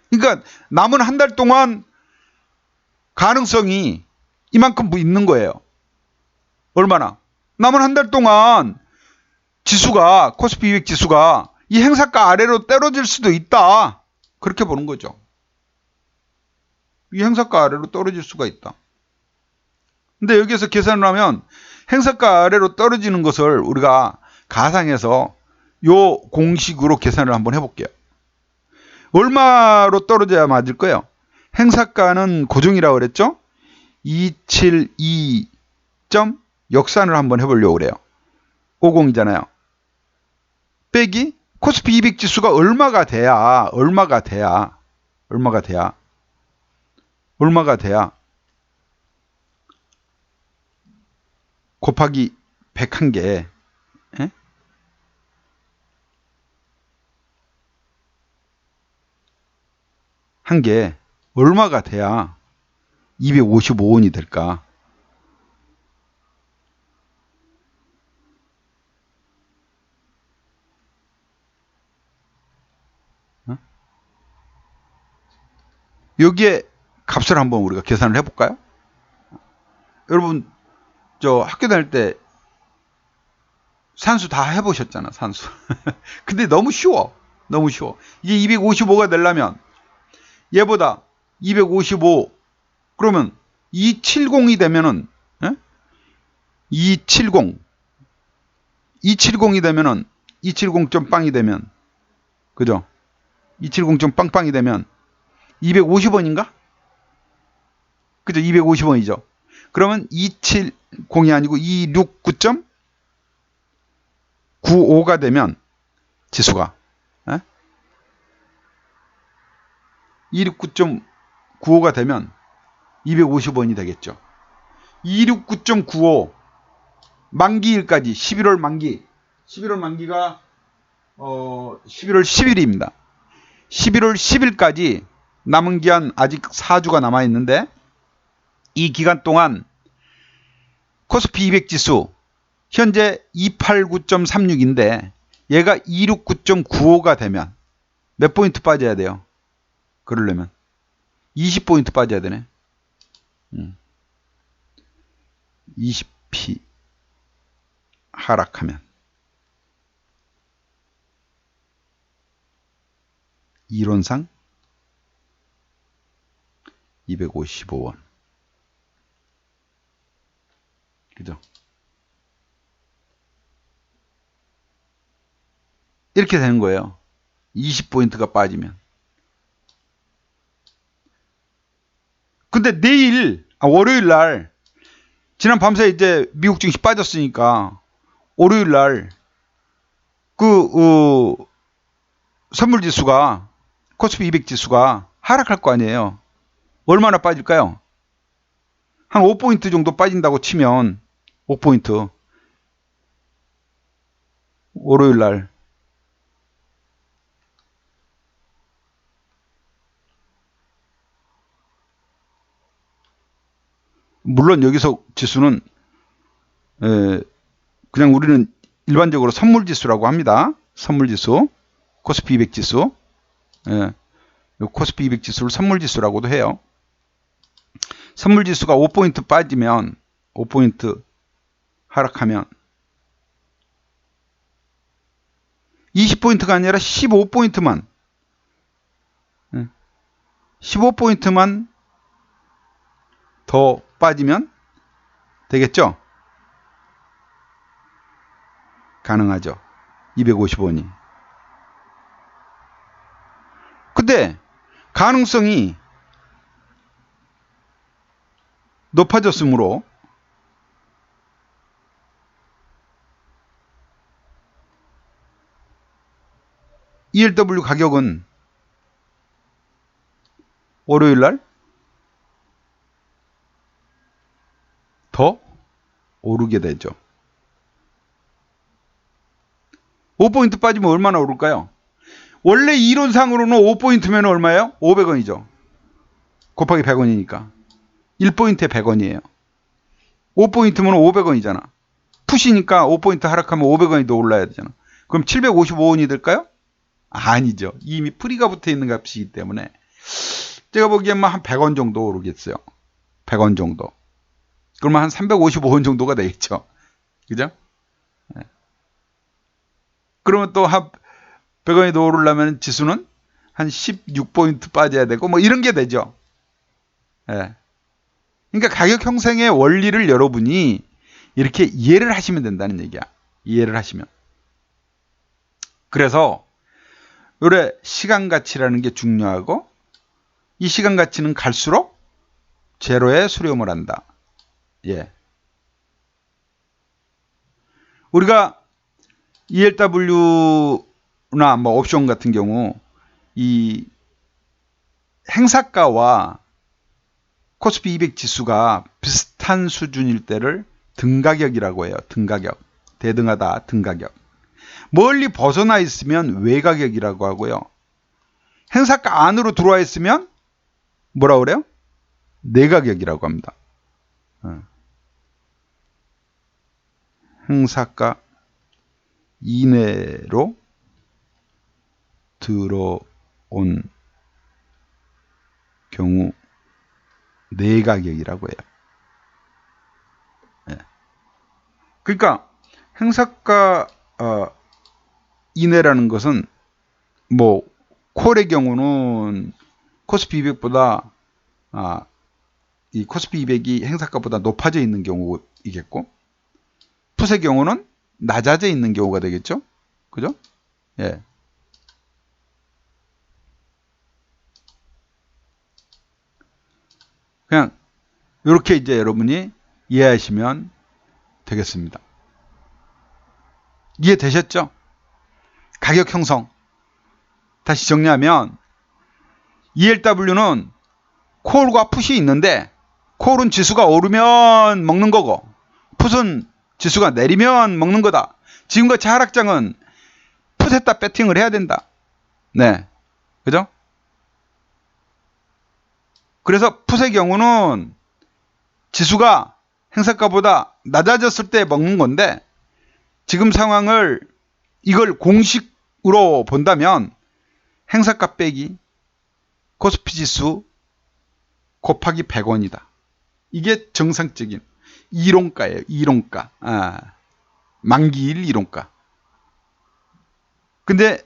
그러니까 남은 한 달 동안 가능성이 이만큼 있는 거예요. 얼마나? 남은 한 달 동안 지수가, 코스피 200 지수가 이 행사가 아래로 떨어질 수도 있다. 그렇게 보는 거죠. 이 행사가 아래로 떨어질 수가 있다. 근데 여기에서 계산을 하면 행사가 아래로 떨어지는 것을 우리가 가상해서 요 공식으로 계산을 한번 해볼게요. 얼마로 떨어져야 맞을 거예요? 행사가는 고정이라고 그랬죠? 272. 역산을 한번 해보려고 그래요. 50이잖아요. 빼기 코스피 200 지수가 얼마가 돼야 곱하기 101개. 예? 한 개 얼마가 돼야 255원이 될까? 여기에 값을 한번 우리가 계산을 해볼까요? 여러분 저 학교 다닐 때 산수 다 해보셨잖아, 산수. 근데 너무 쉬워. 이게 255가 되려면 얘보다 255 그러면 270이 되면은 270이 되면은 270.빵이 되면, 그죠? 270.빵빵이 되면 250원인가? 그죠? 250원이죠. 그러면 270이 아니고 269.95가 되면 지수가 269.95가 되면 250원이 되겠죠. 269.95 만기일까지 11월 만기. 11월 만기가 11월 10일입니다. 11월 10일까지 남은 기한 아직 4주가 남아 있는데 이 기간 동안 코스피 200 지수 현재 289.36인데 얘가 269.95가 되면 몇 포인트 빠져야 돼요? 그러려면 20포인트 빠져야 되네. 20p 하락하면 이론상 255원. 그죠? 이렇게 되는 거예요. 20포인트가 빠지면. 근데 내일, 월요일 날, 지난 밤새 이제 미국 증시 빠졌으니까, 월요일 날, 선물 지수가, 코스피 200 지수가 하락할 거 아니에요. 얼마나 빠질까요? 한 5포인트 정도 빠진다고 치면, 5포인트. 월요일 날. 물론 여기서 지수는 그냥 우리는 일반적으로 선물지수라고 합니다. 선물지수, 코스피 200 지수, 코스피 200 지수를 선물지수라고도 해요. 선물지수가 5포인트 빠지면, 5포인트 하락하면 20포인트가 아니라 15포인트만 15포인트만 더 빠지면 되겠죠? 가능하죠. 250원이. 근데 가능성이 높아졌으므로 ELW 가격은 월요일 날 더 오르게 되죠. 5포인트 빠지면 얼마나 오를까요? 원래 이론상으로는 5포인트면 얼마예요? 500원이죠. 곱하기 100원이니까. 1포인트에 100원이에요. 5포인트면 500원이잖아. 푸시니까 5포인트 하락하면 500원이 더 올라야 되잖아. 그럼 755원이 될까요? 아니죠. 이미 프리가 붙어 있는 값이기 때문에 제가 보기엔 한 100원 정도 오르겠어요. 100원 정도. 그러면 한 355원 정도가 되겠죠. 그죠? 그러면 또 한 100원이 더 오르려면 지수는 한 16포인트 빠져야 되고 뭐 이런 게 되죠. 예. 그러니까 가격 형성의 원리를 여러분이 이렇게 이해를 하시면 된다는 얘기야. 이해를 하시면. 그래서 요래 시간 가치라는 게 중요하고 이 시간 가치는 갈수록 제로에 수렴을 한다. 예. 우리가 ELW나 뭐 옵션 같은 경우 이 행사가와 코스피 200 지수가 비슷한 수준일 때를 등가격이라고 해요. 등가격. 대등하다. 등가격. 멀리 벗어나 있으면 외가격이라고 하고요. 행사가 안으로 들어와 있으면 뭐라 그래요? 내가격이라고 합니다. 행사가 이내로 들어온 경우 내가격이라고 해요. 예. 그러니까 행사가 이내라는 것은 뭐 콜의 경우는 코스피 200보다 이 코스피 200이 행사가보다 높아져 있는 경우이겠고 풋의 경우는 낮아져 있는 경우가 되겠죠. 그죠? 예. 그냥 이렇게 이제 여러분이 이해하시면 되겠습니다. 이해되셨죠? 가격 형성. 다시 정리하면 ELW는 콜과 풋이 있는데 콜은 지수가 오르면 먹는 거고 풋은 지수가 내리면 먹는 거다. 지금같이 하락장은 풋에다 배팅을 해야 된다. 네. 그죠? 그래서 풋의 경우는 지수가 행사가보다 낮아졌을 때 먹는 건데 지금 상황을 이걸 공식으로 본다면 행사가 빼기 코스피 지수 곱하기 100원이다. 이게 정상적인 이론가예요. 이론가. 만기일 이론가. 근데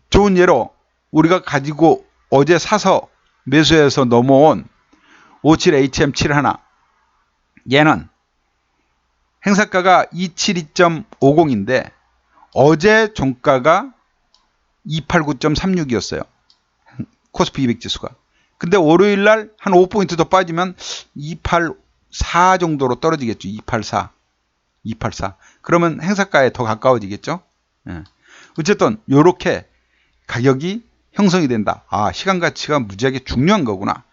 좋은 예로 우리가 가지고 어제 사서 매수해서 넘어온 57HM71. 얘는 행사가가 272.50인데 어제 종가가 289.36이었어요. 코스피 200 지수가. 근데 월요일 날 한 5포인트 더 빠지면 284 정도로 떨어지겠죠. 284. 284. 그러면 행사가에 더 가까워지겠죠. 예. 어쨌든 요렇게 가격이 형성이 된다. 아, 시간 가치가 무지하게 중요한 거구나.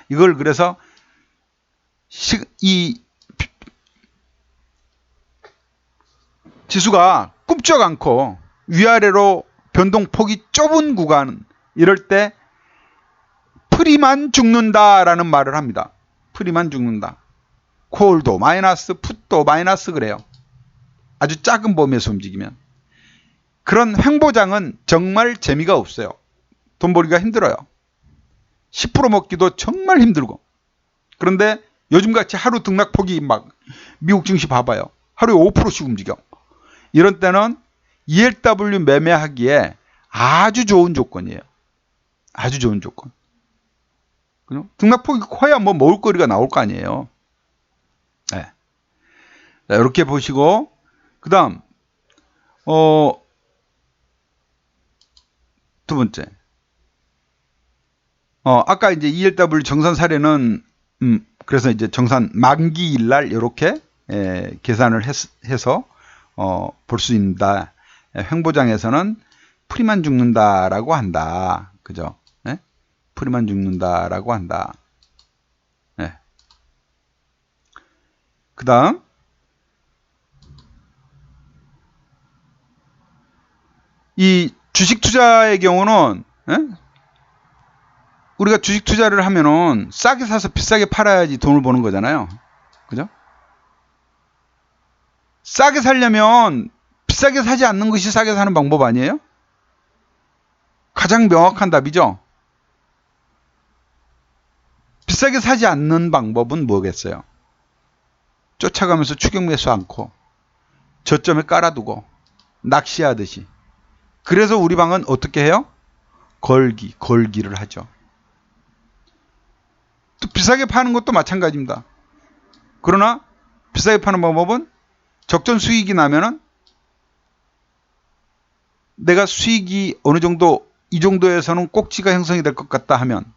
이걸 그래서 이 지수가 굽적 않고 위아래로 변동폭이 좁은 구간, 이럴 때 프리만 죽는다라는 말을 합니다. 프리만 죽는다. 콜도 마이너스, 풋도 마이너스 그래요. 아주 작은 범위에서 움직이면. 그런 횡보장은 정말 재미가 없어요. 돈 벌기가 힘들어요. 10% 먹기도 정말 힘들고. 그런데 요즘같이 하루 등락폭이 막 미국 증시 봐봐요. 하루에 5%씩 움직여. 이런 때는 ELW 매매하기에 아주 좋은 조건이에요. 아주 좋은 조건. 등락폭이 커야 뭐 먹을거리가 나올 거 아니에요. 네. 자, 이렇게 보시고, 그 다음, 두 번째. 아까 이제 ELW 정산 사례는, 그래서 이제 정산 만기일 날 이렇게 계산을 해서 볼 수 있다. 횡보장에서는 풀이만 죽는다라고 한다. 그죠? 네? 풀이만 죽는다라고 한다. 네. 그 다음, 이 주식 투자의 경우는, 우리가 주식 투자를 하면은 싸게 사서 비싸게 팔아야지 돈을 버는 거잖아요. 그죠? 싸게 살려면 비싸게 사지 않는 것이 싸게 사는 방법 아니에요? 가장 명확한 답이죠. 비싸게 사지 않는 방법은 뭐겠어요? 쫓아가면서 추격 매수 않고 저점에 깔아두고 낚시하듯이. 그래서 우리 방은 어떻게 해요? 걸기를 하죠. 또 비싸게 파는 것도 마찬가지입니다. 그러나 비싸게 파는 방법은 적정 수익이 나면은 내가 수익이 어느 정도 이 정도에서는 꼭지가 형성이 될 것 같다 하면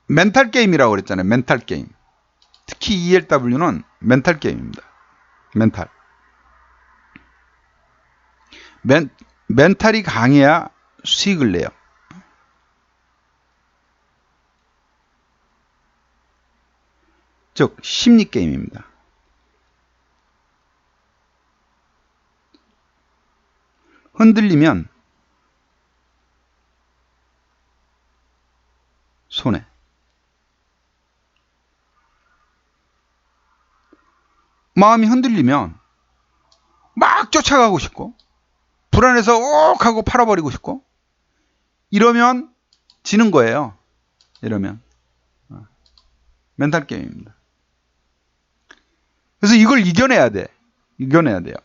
멘탈 게임이라고 그랬잖아요. 멘탈 게임. 특히 ELW는 멘탈 게임입니다. 멘탈이 강해야 수익을 내요. 즉 심리 게임입니다. 흔들리면 손해. 마음이 흔들리면 막 쫓아가고 싶고 불안해서 옥 하고 팔아버리고 싶고 이러면 지는 거예요. 이러면 멘탈 게임입니다. 그래서 이걸 이겨내야 돼. 이겨내야 돼요.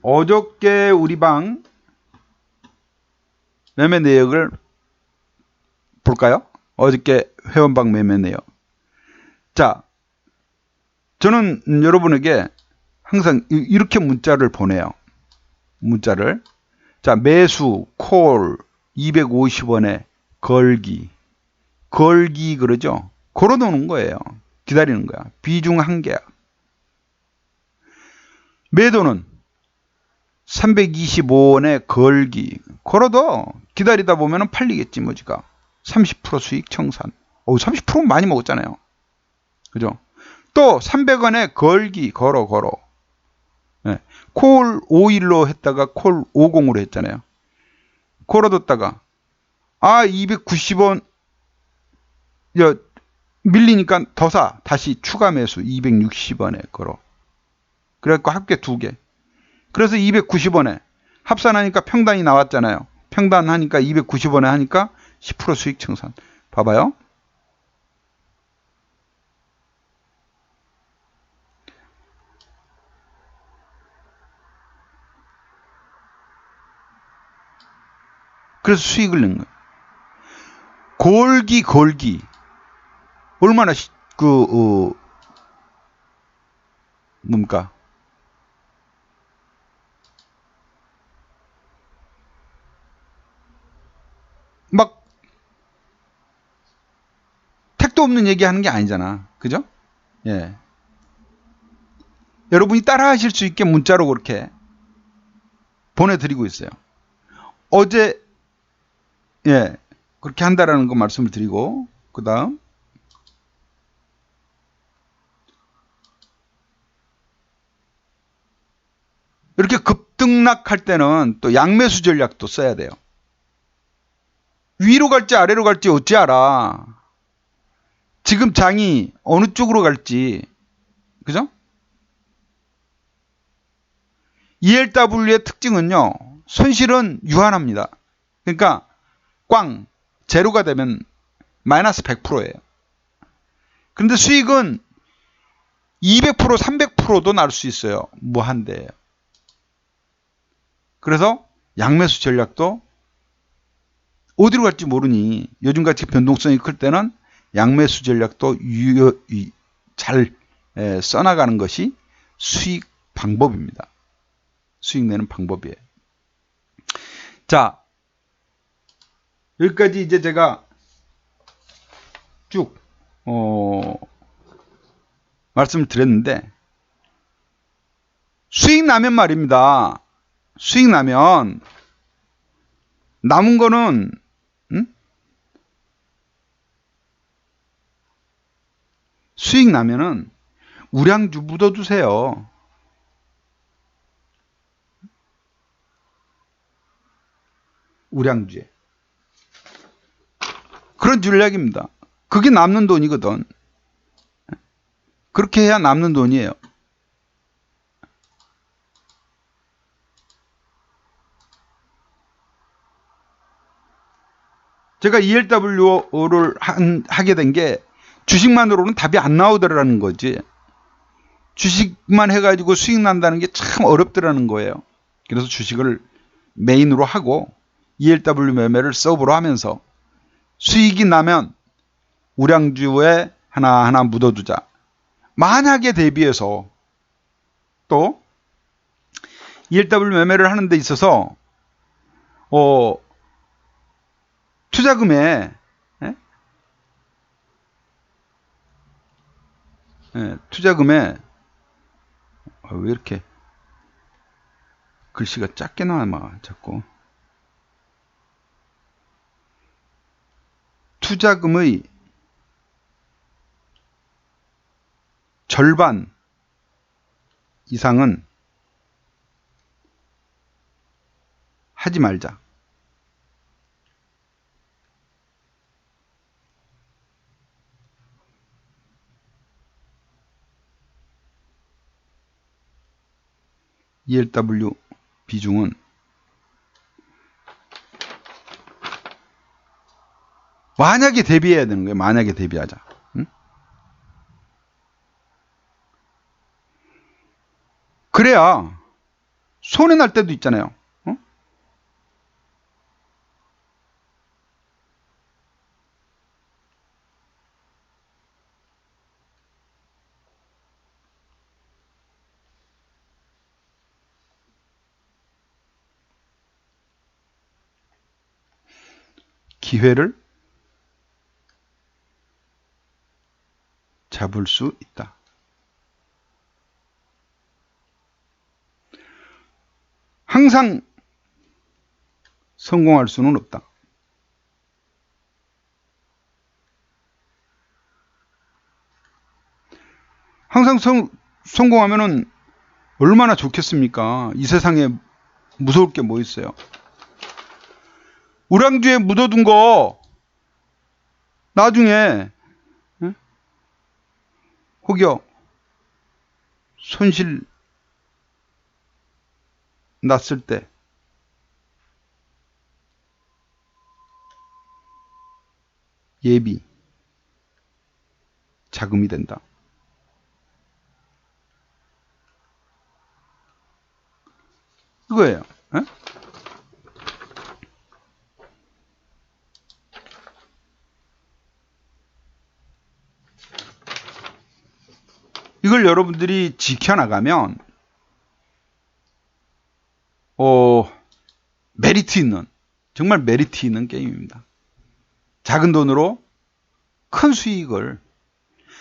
어저께 우리 방 매매 내역을 볼까요? 어저께 회원방 매매 내역. 자, 저는 여러분에게 항상 이렇게 문자를 보내요. 문자를. 자, 매수, 콜, 250원에 걸기 그러죠? 걸어놓는 거예요. 기다리는 거야. 비중 한계야. 매도는 325원에 걸기. 걸어도 기다리다 보면 팔리겠지, 뭐지가. 30% 수익 청산. 30%는 많이 먹었잖아요. 그죠? 또 300원에 걸기, 걸어. 네. 콜 51로 했다가 콜 50으로 했잖아요. 걸어뒀다가 290원 밀리니까 더 사. 다시 추가 매수 260원에 걸어. 그래갖고 합계 2개. 그래서 290원에 합산하니까 평단이 나왔잖아요. 평단하니까 290원에 하니까 10% 수익 청산. 봐봐요. 그래서 수익을 낸 거예요. 골기. 얼마나, 뭡니까? 막, 택도 없는 얘기 하는 게 아니잖아. 그죠? 예. 여러분이 따라 하실 수 있게 문자로 그렇게 보내드리고 있어요. 어제, 예, 그렇게 한다라는 거 말씀을 드리고, 그 다음, 이렇게 급등락할 때는 또 양매수 전략도 써야 돼요. 위로 갈지 아래로 갈지 어찌 알아. 지금 장이 어느 쪽으로 갈지. 그죠? ELW의 특징은요. 손실은 유한합니다. 그러니까 꽝, 제로가 되면 마이너스 100%예요. 그런데 수익은 200%, 300%도 날 수 있어요. 무한대예요. 그래서 양매수 전략도 어디로 갈지 모르니 요즘같이 변동성이 클 때는 양매수 전략도 잘 써나가는 것이 수익 방법입니다. 수익 내는 방법이에요. 자, 여기까지 이제 제가 쭉 말씀을 드렸는데 수익 나면 말입니다. 수익 나면 남은 거는 수익 나면은 우량주 묻어두세요. 우량주에. 그런 전략입니다. 그게 남는 돈이거든. 그렇게 해야 남는 돈이에요. 제가 ELW를 하게 된 게 주식만으로는 답이 안 나오더라는 거지. 주식만 해가지고 수익 난다는 게 참 어렵더라는 거예요. 그래서 주식을 메인으로 하고 ELW 매매를 서브로 하면서 수익이 나면 우량주에 하나하나 묻어두자. 만약에 대비해서 또 ELW 매매를 하는 데 있어서 투자금에 투자금에 왜 이렇게 글씨가 작게 나와 자꾸. 투자금의 절반 이상은 하지 말자. ELW 비중은 만약에 대비해야 되는 거예요. 만약에 대비하자. 응? 그래야 손해 날 때도 있잖아요. 어? 기회를 잡을 수 있다. 항상 성공할 수는 없다. 항상 성공하면은 얼마나 좋겠습니까? 이 세상에 무서울 게 뭐 있어요? 우량주에 묻어둔 거 나중에 혹여 손실 났을 때 예비 자금이 된다. 그거예요. 이걸 여러분들이 지켜나가면 메리트 있는, 정말 메리트 있는 게임입니다. 작은 돈으로 큰 수익을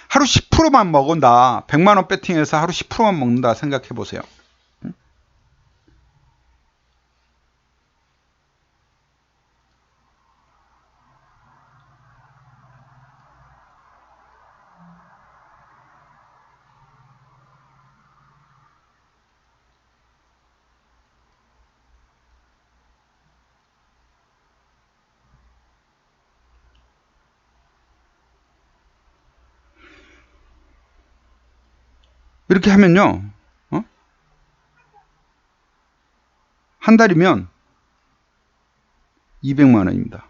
하루 10%만 먹은다. 100만 원 배팅해서 하루 10%만 먹는다 생각해 보세요. 이렇게 하면요, 한 달이면 200만 원입니다.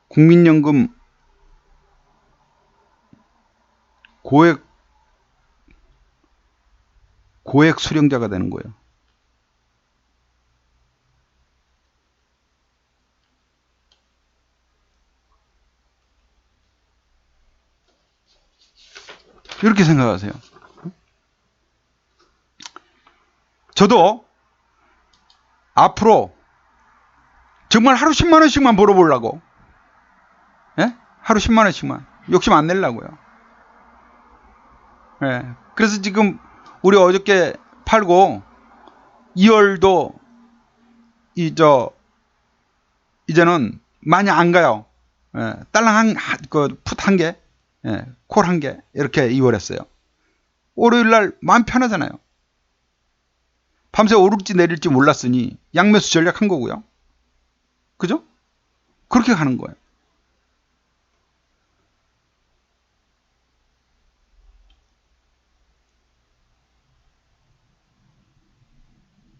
국민연금 고액 수령자가 되는 거예요. 이렇게 생각하세요. 저도 앞으로 정말 하루 10만 원씩만 벌어보려고, 예? 하루 10만 원씩만 욕심 안 내려고요. 예. 그래서 지금 우리 어저께 팔고 2월도 이제는 많이 안 가요. 예. 딸랑 풋 한 개, 예. 콜 한 개 이렇게 2월 했어요. 월요일 날 마음 편하잖아요. 밤새 오를지 내릴지 몰랐으니 양매수 전략한 거고요. 그죠? 그렇게 가는 거예요.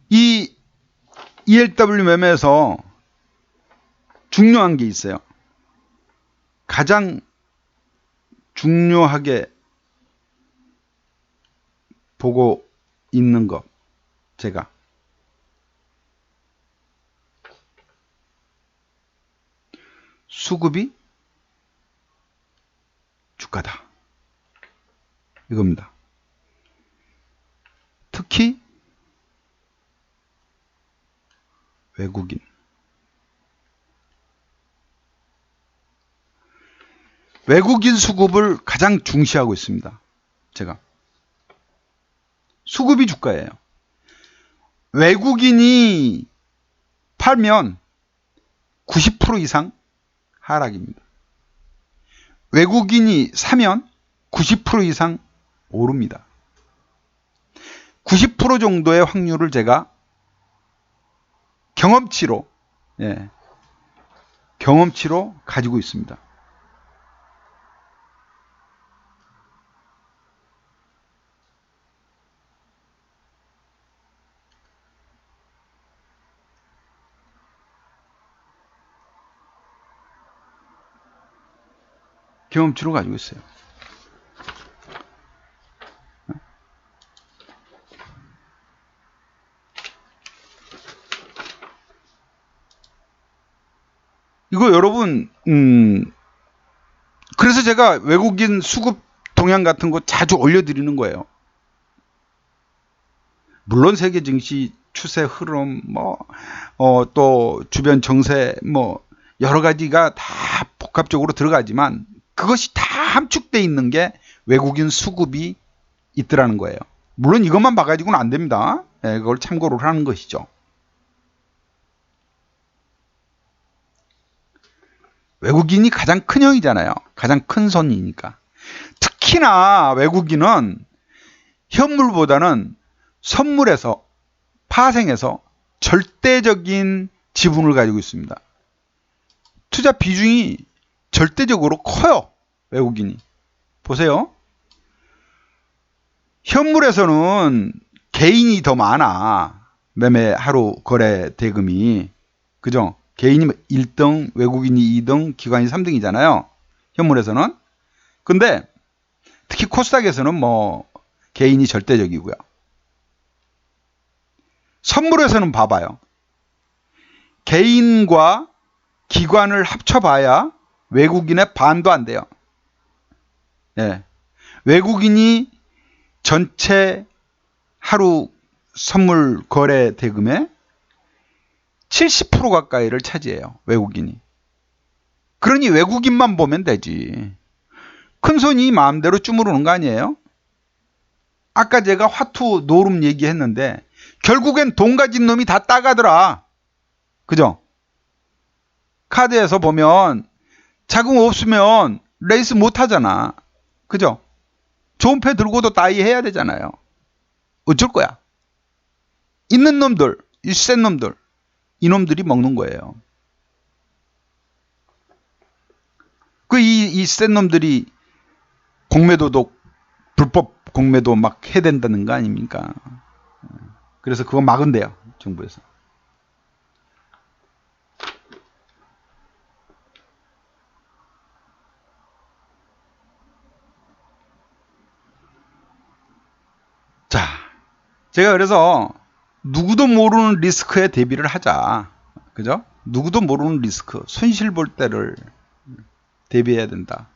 이 ELW 매매에서 중요한 게 있어요. 가장 중요하게 보고 있는 것, 제가 수급이 주가다, 이겁니다. 특히 외국인 수급을 가장 중시하고 있습니다. 제가 수급이 주가예요. 외국인이 팔면 90% 이상 하락입니다. 외국인이 사면 90% 이상 오릅니다. 90% 정도의 확률을 제가 경험치로 가지고 있습니다. 경험치로 가지고 있어요. 이거 여러분, 그래서 제가 외국인 수급 동향 같은 거 자주 올려드리는 거예요. 물론 세계 증시 추세 흐름, 또 주변 정세, 여러 가지가 다 복합적으로 들어가지만 그것이 다 함축되어 있는 게 외국인 수급이 있더라는 거예요. 물론 이것만 봐가지고는 안 됩니다. 그걸 참고를 하는 것이죠. 외국인이 가장 큰 형이잖아요. 가장 큰 손이니까. 특히나 외국인은 현물보다는 선물에서, 파생에서 절대적인 지분을 가지고 있습니다. 투자 비중이 절대적으로 커요. 외국인이. 보세요. 현물에서는 개인이 더 많아. 매매 하루 거래 대금이. 그죠? 개인이 1등, 외국인이 2등, 기관이 3등이잖아요. 현물에서는. 근데 특히 코스닥에서는 개인이 절대적이고요. 선물에서는 봐봐요. 개인과 기관을 합쳐봐야 외국인의 반도 안 돼요. 예. 외국인이 전체 하루 선물 거래 대금의 70% 가까이를 차지해요. 외국인이. 그러니 외국인만 보면 되지. 큰손이 마음대로 주무르는 거 아니에요? 아까 제가 화투 노름 얘기했는데 결국엔 돈 가진 놈이 다 따가더라. 그죠? 카드에서 보면 자금 없으면 레이스 못 하잖아. 그죠? 좋은 패 들고도 따이 해야 되잖아요. 어쩔 거야? 있는 놈들, 이 센 놈들, 이놈들이 먹는 거예요. 이 센 놈들이 공매도도 불법 공매도 막 해댄다는 거 아닙니까? 그래서 그거 막은대요, 정부에서. 자, 제가 그래서 누구도 모르는 리스크에 대비를 하자. 그죠? 누구도 모르는 리스크, 손실 볼 때를 대비해야 된다.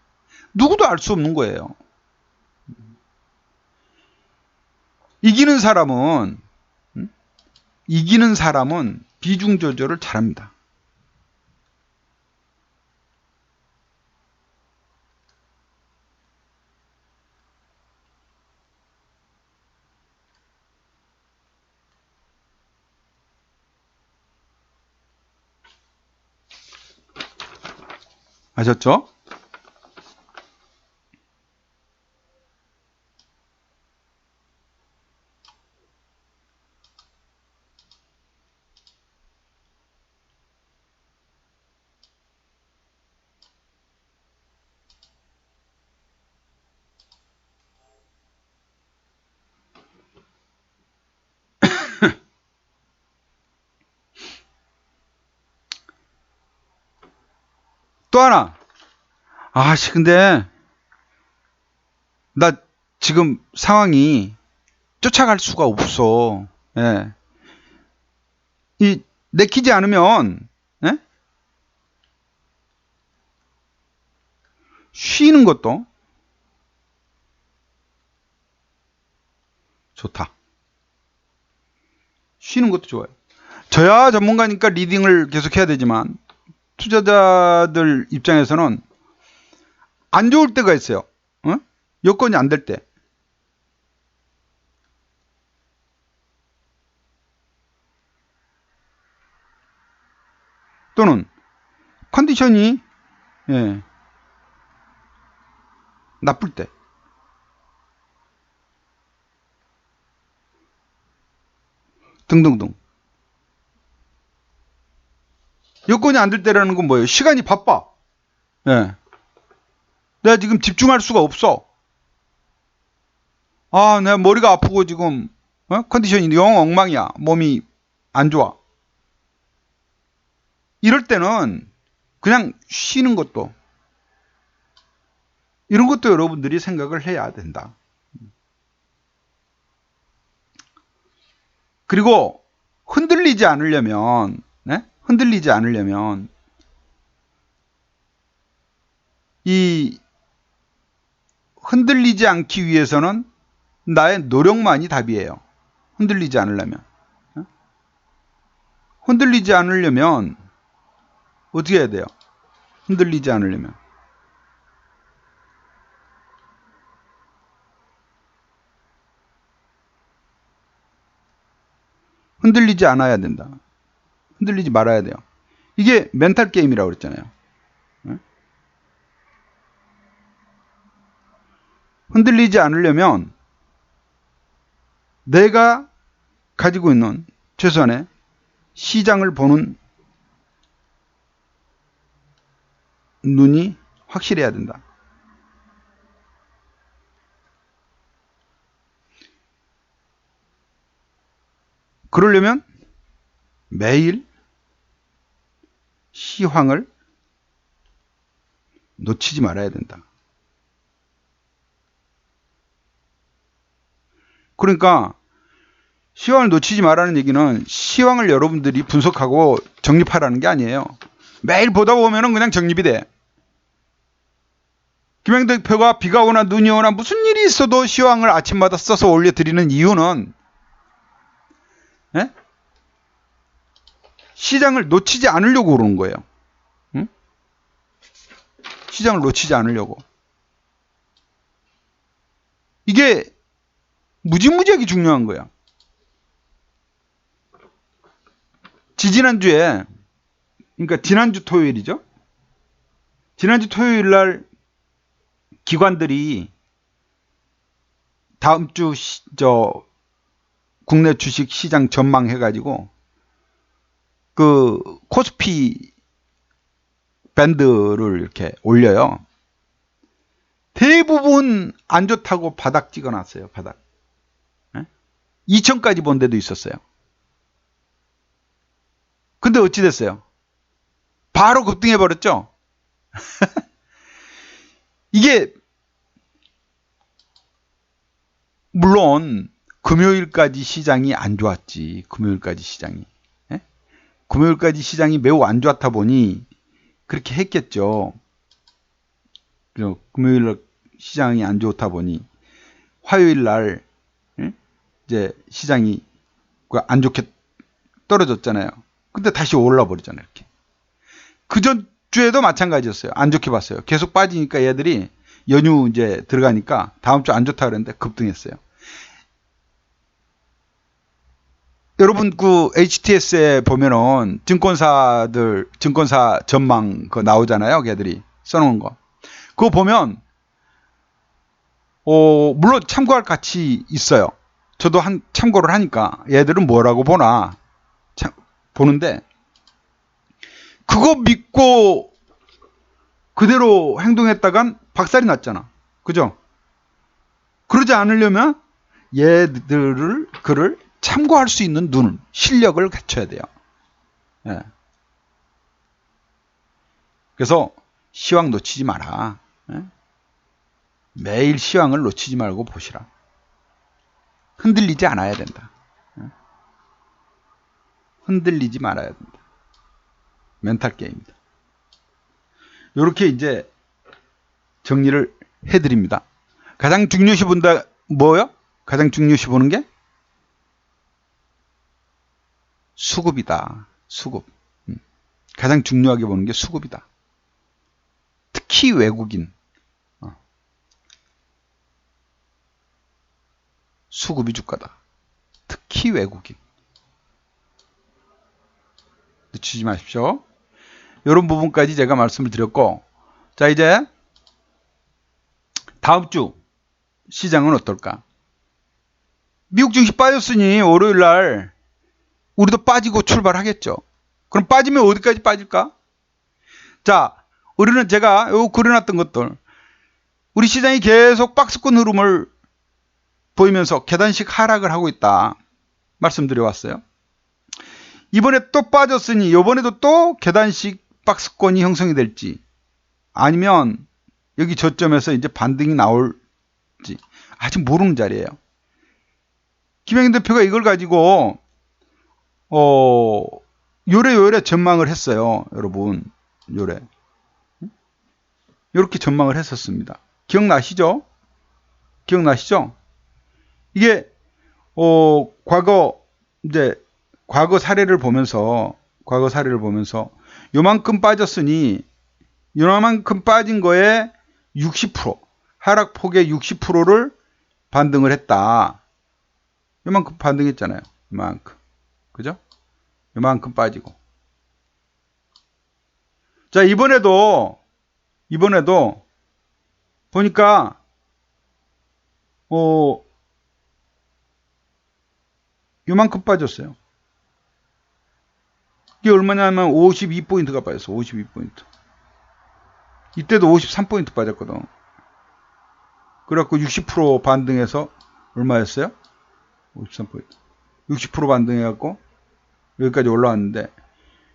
누구도 알 수 없는 거예요. 이기는 사람은 비중 조절을 잘합니다. 아셨죠? 또 하나. 근데 나 지금 상황이 쫓아갈 수가 없어. 예. 내키지 않으면 예? 쉬는 것도 좋다. 쉬는 것도 좋아요. 저야 전문가니까 리딩을 계속 해야 되지만 투자자들 입장에서는 안 좋을 때가 있어요. 여건이 안 될 때. 또는 컨디션이 나쁠 때. 등등등. 여건이 안 될 때라는 건 뭐예요? 시간이 바빠. 예. 내가 지금 집중할 수가 없어. 내가 머리가 아프고 지금 컨디션이 영 엉망이야. 몸이 안 좋아. 이럴 때는 그냥 쉬는 것도 이런 것도 여러분들이 생각을 해야 된다. 그리고 흔들리지 않으려면 이 흔들리지 않기 위해서는 나의 노력만이 답이에요. 흔들리지 않으려면. 흔들리지 않으려면 어떻게 해야 돼요? 흔들리지 않으려면. 흔들리지 않아야 된다. 흔들리지 말아야 돼요. 이게 멘탈 게임이라고 그랬잖아요. 흔들리지 않으려면 내가 가지고 있는 최소한의 시장을 보는 눈이 확실해야 된다. 그러려면 매일 시황을 놓치지 말아야 된다. 그러니까 시황을 놓치지 말라는 얘기는 시황을 여러분들이 분석하고 정립하라는 게 아니에요. 매일 보다 보면은 그냥 정립이 돼. 김영대 대표가 비가 오나 눈이 오나 무슨 일이 있어도 시황을 아침마다 써서 올려드리는 이유는 예? 시장을 놓치지 않으려고 그러는 거예요. 응? 시장을 놓치지 않으려고. 이게 무지무지하게 중요한 거야. 지지난주에, 그러니까 지난주 토요일이죠. 지난주 토요일 날 기관들이 다음 주 국내 주식 시장 전망해가지고 그 코스피 밴드를 이렇게 올려요. 대부분 안 좋다고 바닥 찍어놨어요. 바닥. 2000까지 본 데도 있었어요. 근데 어찌 됐어요? 바로 급등해버렸죠? 이게 물론 금요일까지 시장이 안 좋았지. 금요일까지 시장이. 예? 금요일까지 시장이 매우 안 좋았다 보니 그렇게 했겠죠. 금요일 시장이 안 좋다 보니 화요일 날 이제 시장이 안 좋게 떨어졌잖아요. 근데 다시 올라버리잖아요. 이렇게. 그 전주에도 마찬가지였어요. 안 좋게 봤어요. 계속 빠지니까 얘들이 연휴 이제 들어가니까 다음 주 안 좋다 그랬는데 급등했어요. 여러분 그 HTS에 보면은 증권사 전망 그 나오잖아요. 걔들이 써놓은 거. 그거 보면 물론 참고할 가치 있어요. 저도 참고를 하니까 얘들은 뭐라고 보나 보는데 그거 믿고 그대로 행동했다간 박살이 났잖아. 그죠? 그러지 않으려면 그를 참고할 수 있는 눈, 실력을 갖춰야 돼요. 예. 그래서 시황 놓치지 마라. 예? 매일 시황을 놓치지 말고 보시라. 흔들리지 않아야 된다. 예? 흔들리지 말아야 된다. 멘탈 게임입니다. 이렇게 이제 정리를 해드립니다. 가장 중요시 본다, 뭐요? 가장 중요시 보는 게? 수급이다. 수급. 가장 중요하게 보는 게 수급이다. 특히 외국인. 수급이 주가다. 특히 외국인. 놓치지 마십시오. 이런 부분까지 제가 말씀을 드렸고, 자, 이제 다음 주 시장은 어떨까? 미국 증시 빠졌으니 월요일 날 우리도 빠지고 출발하겠죠. 그럼 빠지면 어디까지 빠질까? 자, 우리는 제가 요 그려놨던 것들, 우리 시장이 계속 박스권 흐름을 보이면서 계단식 하락을 하고 있다 말씀드려왔어요. 이번에 또 빠졌으니 이번에도 또 계단식 박스권이 형성이 될지 아니면 여기 저점에서 이제 반등이 나올지 아직 모르는 자리예요. 김영인 대표가 이걸 가지고 요래 전망을 했어요. 여러분 요래 이렇게 전망을 했었습니다. 기억나시죠? 이게 과거 사례를 보면서 요만큼 빠졌으니 요만큼 빠진 거에 60% 하락폭의 60%를 반등을 했다. 요만큼 반등했잖아요. 요만큼. 그죠? 요만큼 빠지고. 자, 이번에도 보니까 요만큼 빠졌어요. 이게 얼마냐면 52포인트가 빠졌어. 52포인트. 이때도 53포인트 빠졌거든. 그래갖고 60% 반등해서 얼마였어요? 53포인트. 60% 반등해갖고 여기까지 올라왔는데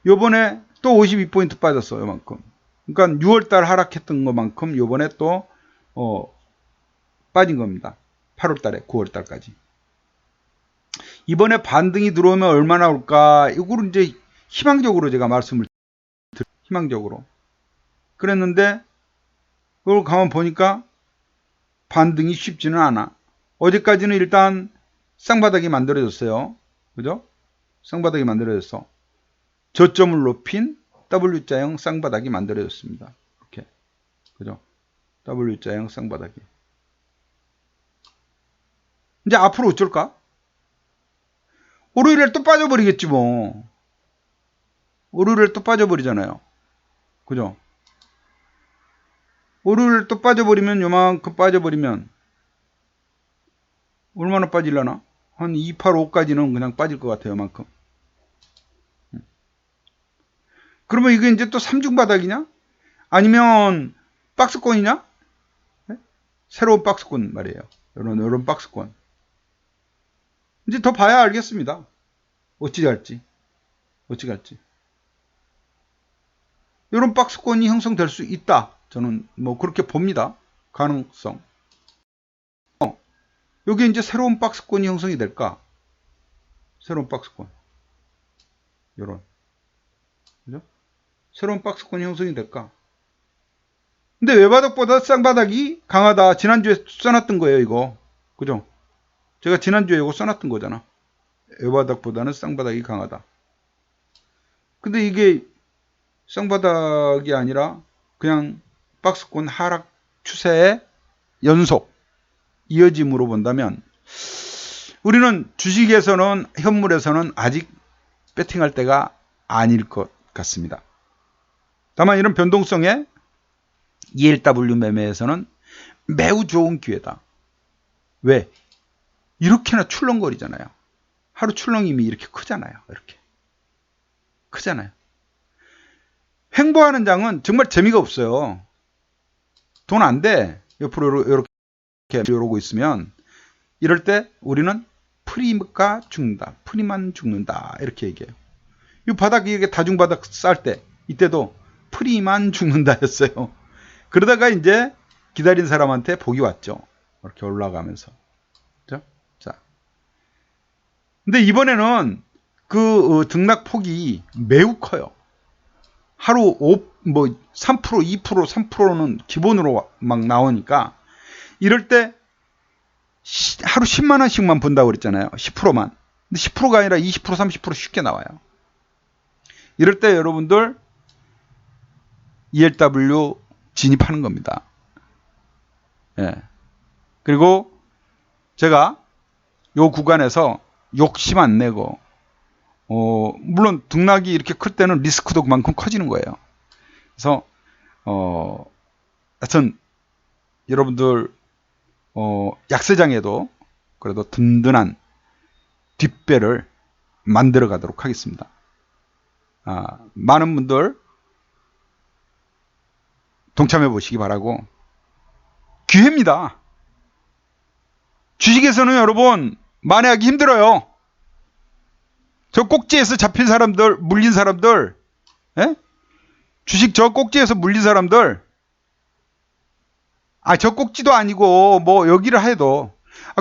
요번에 또 52포인트 빠졌어. 요만큼. 그러니까 6월달 하락했던 것만큼 요번에 또 빠진 겁니다. 8월달에 9월달까지. 이번에 반등이 들어오면 얼마나 올까? 이거를 이제 희망적으로 제가 말씀을 희망적으로 그랬는데 그걸 가만 보니까 반등이 쉽지는 않아. 어제까지는 일단 쌍바닥이 만들어졌어요. 그죠? 쌍바닥이 만들어졌어. 저점을 높인 W자형 쌍바닥이 만들어졌습니다. 이렇게. 그죠? W자형 쌍바닥이. 이제 앞으로 어쩔까? 월요일에 또 빠져버리겠지 뭐. 월요일에 또 빠져버리잖아요. 그죠? 월요일에 또 빠져버리면 요만큼 빠져버리면 얼마나 빠질려나? 한 285까지는 그냥 빠질 것 같아요. 요만큼. 그러면 이게 이제 또 3중 바닥이냐? 아니면 박스권이냐? 네? 새로운 박스권 말이에요. 이런 박스권. 이제 더 봐야 알겠습니다. 어찌 갈지. 이런 박스권이 형성될 수 있다. 저는 뭐 그렇게 봅니다. 가능성. 여기 이제 새로운 박스권이 형성이 될까? 새로운 박스권. 요런. 그죠? 새로운 박스권이 형성이 될까? 근데 외바닥보다 쌍바닥이 강하다. 지난주에 써놨던 거예요, 이거. 그죠? 제가 지난주에 이거 써놨던 거잖아. 외바닥보다는 쌍바닥이 강하다. 근데 이게 쌍바닥이 아니라 그냥 박스권 하락 추세의 연속, 이어짐으로 본다면 우리는 주식에서는, 현물에서는 아직 배팅할 때가 아닐 것 같습니다. 다만 이런 변동성의 ELW 매매에서는 매우 좋은 기회다. 왜? 이렇게나 출렁거리잖아요. 하루 출렁임이 이렇게 크잖아요. 이렇게. 크잖아요. 횡보하는 장은 정말 재미가 없어요. 돈 안 돼. 옆으로 이렇게 이러고 있으면 이럴 때 우리는 프리가 죽는다. 프리만 죽는다. 이렇게 얘기해요. 이 바닥이 이렇게 다중바닥 쌀 때 이때도 프리만 죽는다 했어요. 그러다가 이제 기다린 사람한테 복이 왔죠. 이렇게 올라가면서. 그죠? 자. 근데 이번에는 그 등락 폭이 매우 커요. 하루 3%, 2%, 3%는 기본으로 막 나오니까 이럴 때 하루 10만 원씩만 본다고 그랬잖아요. 10%만. 근데 10%가 아니라 20%, 30% 쉽게 나와요. 이럴 때 여러분들 ELW 진입하는 겁니다. 예. 그리고 제가 요 구간에서 욕심 안 내고 물론 등락이 이렇게 클 때는 리스크도 그만큼 커지는 거예요. 그래서 하여튼 여러분들 약세장에도 그래도 든든한 뒷배를 만들어 가도록 하겠습니다. 많은 분들 동참해 보시기 바라고. 기회입니다. 주식에서는 여러분 만회하기 힘들어요. 저 꼭지에서 잡힌 사람들, 물린 사람들, 예? 주식 저 꼭지에서 물린 사람들, 저 꼭지도 아니고 뭐 여기를 해도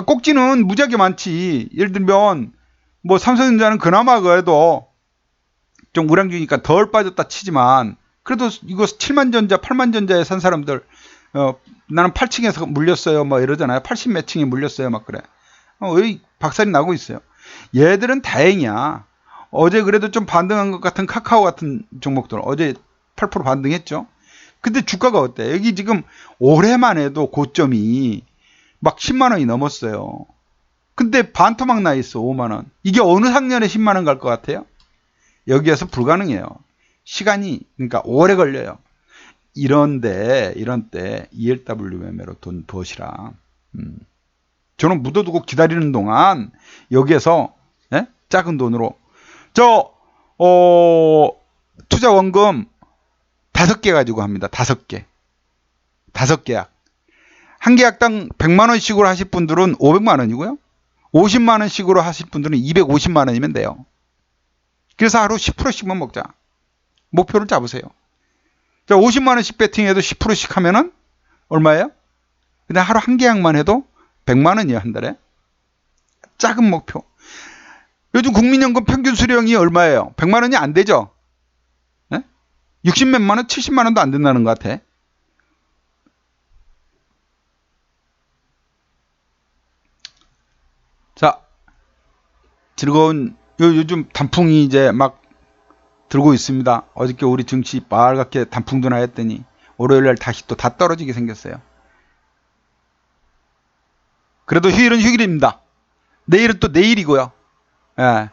꼭지는 무지하게 많지. 예를 들면 뭐 삼성전자는 그나마 그래도 좀 우량주니까 덜 빠졌다 치지만 그래도 이거 7만전자, 8만전자에 산 사람들 나는 8층에서 물렸어요 뭐 이러잖아요. 80 몇 층에 물렸어요 막 그래. 박살이 나고 있어요. 얘들은 다행이야. 어제 그래도 좀 반등한 것 같은 카카오 같은 종목들 어제 8% 반등했죠. 근데 주가가 어때? 여기 지금 올해만 해도 고점이 막 10만 원이 넘었어요. 근데 반토막 나 있어. 5만 원. 이게 어느 학년에 10만 원 갈 것 같아요? 여기에서 불가능해요. 시간이 그러니까 오래 걸려요. 이런 때 ELW 매매로 돈 버시라. 저는 묻어두고 기다리는 동안 여기에서 작은 돈으로 투자 원금 5개 가지고 합니다. 5개. 5계약. 한 계약당 100만 원씩으로 하실 분들은 500만 원이고요. 50만 원씩으로 하실 분들은 250만 원이면 돼요. 그래서 하루 10%씩만 먹자. 목표를 잡으세요. 자, 50만 원씩 배팅해도 10%씩 하면은 얼마예요? 그냥 하루 한 계약만 해도 100만 원이에요, 한 달에. 작은 목표. 요즘 국민연금 평균 수령이 얼마예요? 100만 원이 안 되죠? 60몇만 원, 70만 원도 안 된다는 것 같아. 즐거운 요즘 단풍이 이제 막 들고 있습니다. 어저께 우리 증시 빨갛게 단풍도 나 했더니 월요일날 다시 또 다 떨어지게 생겼어요. 그래도 휴일은 휴일입니다. 내일은 또 내일이고요. 예.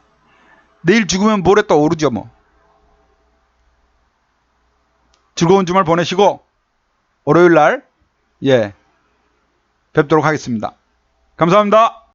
내일 죽으면 모레 또 오르죠 뭐. 즐거운 주말 보내시고 월요일날 예 뵙도록 하겠습니다. 감사합니다.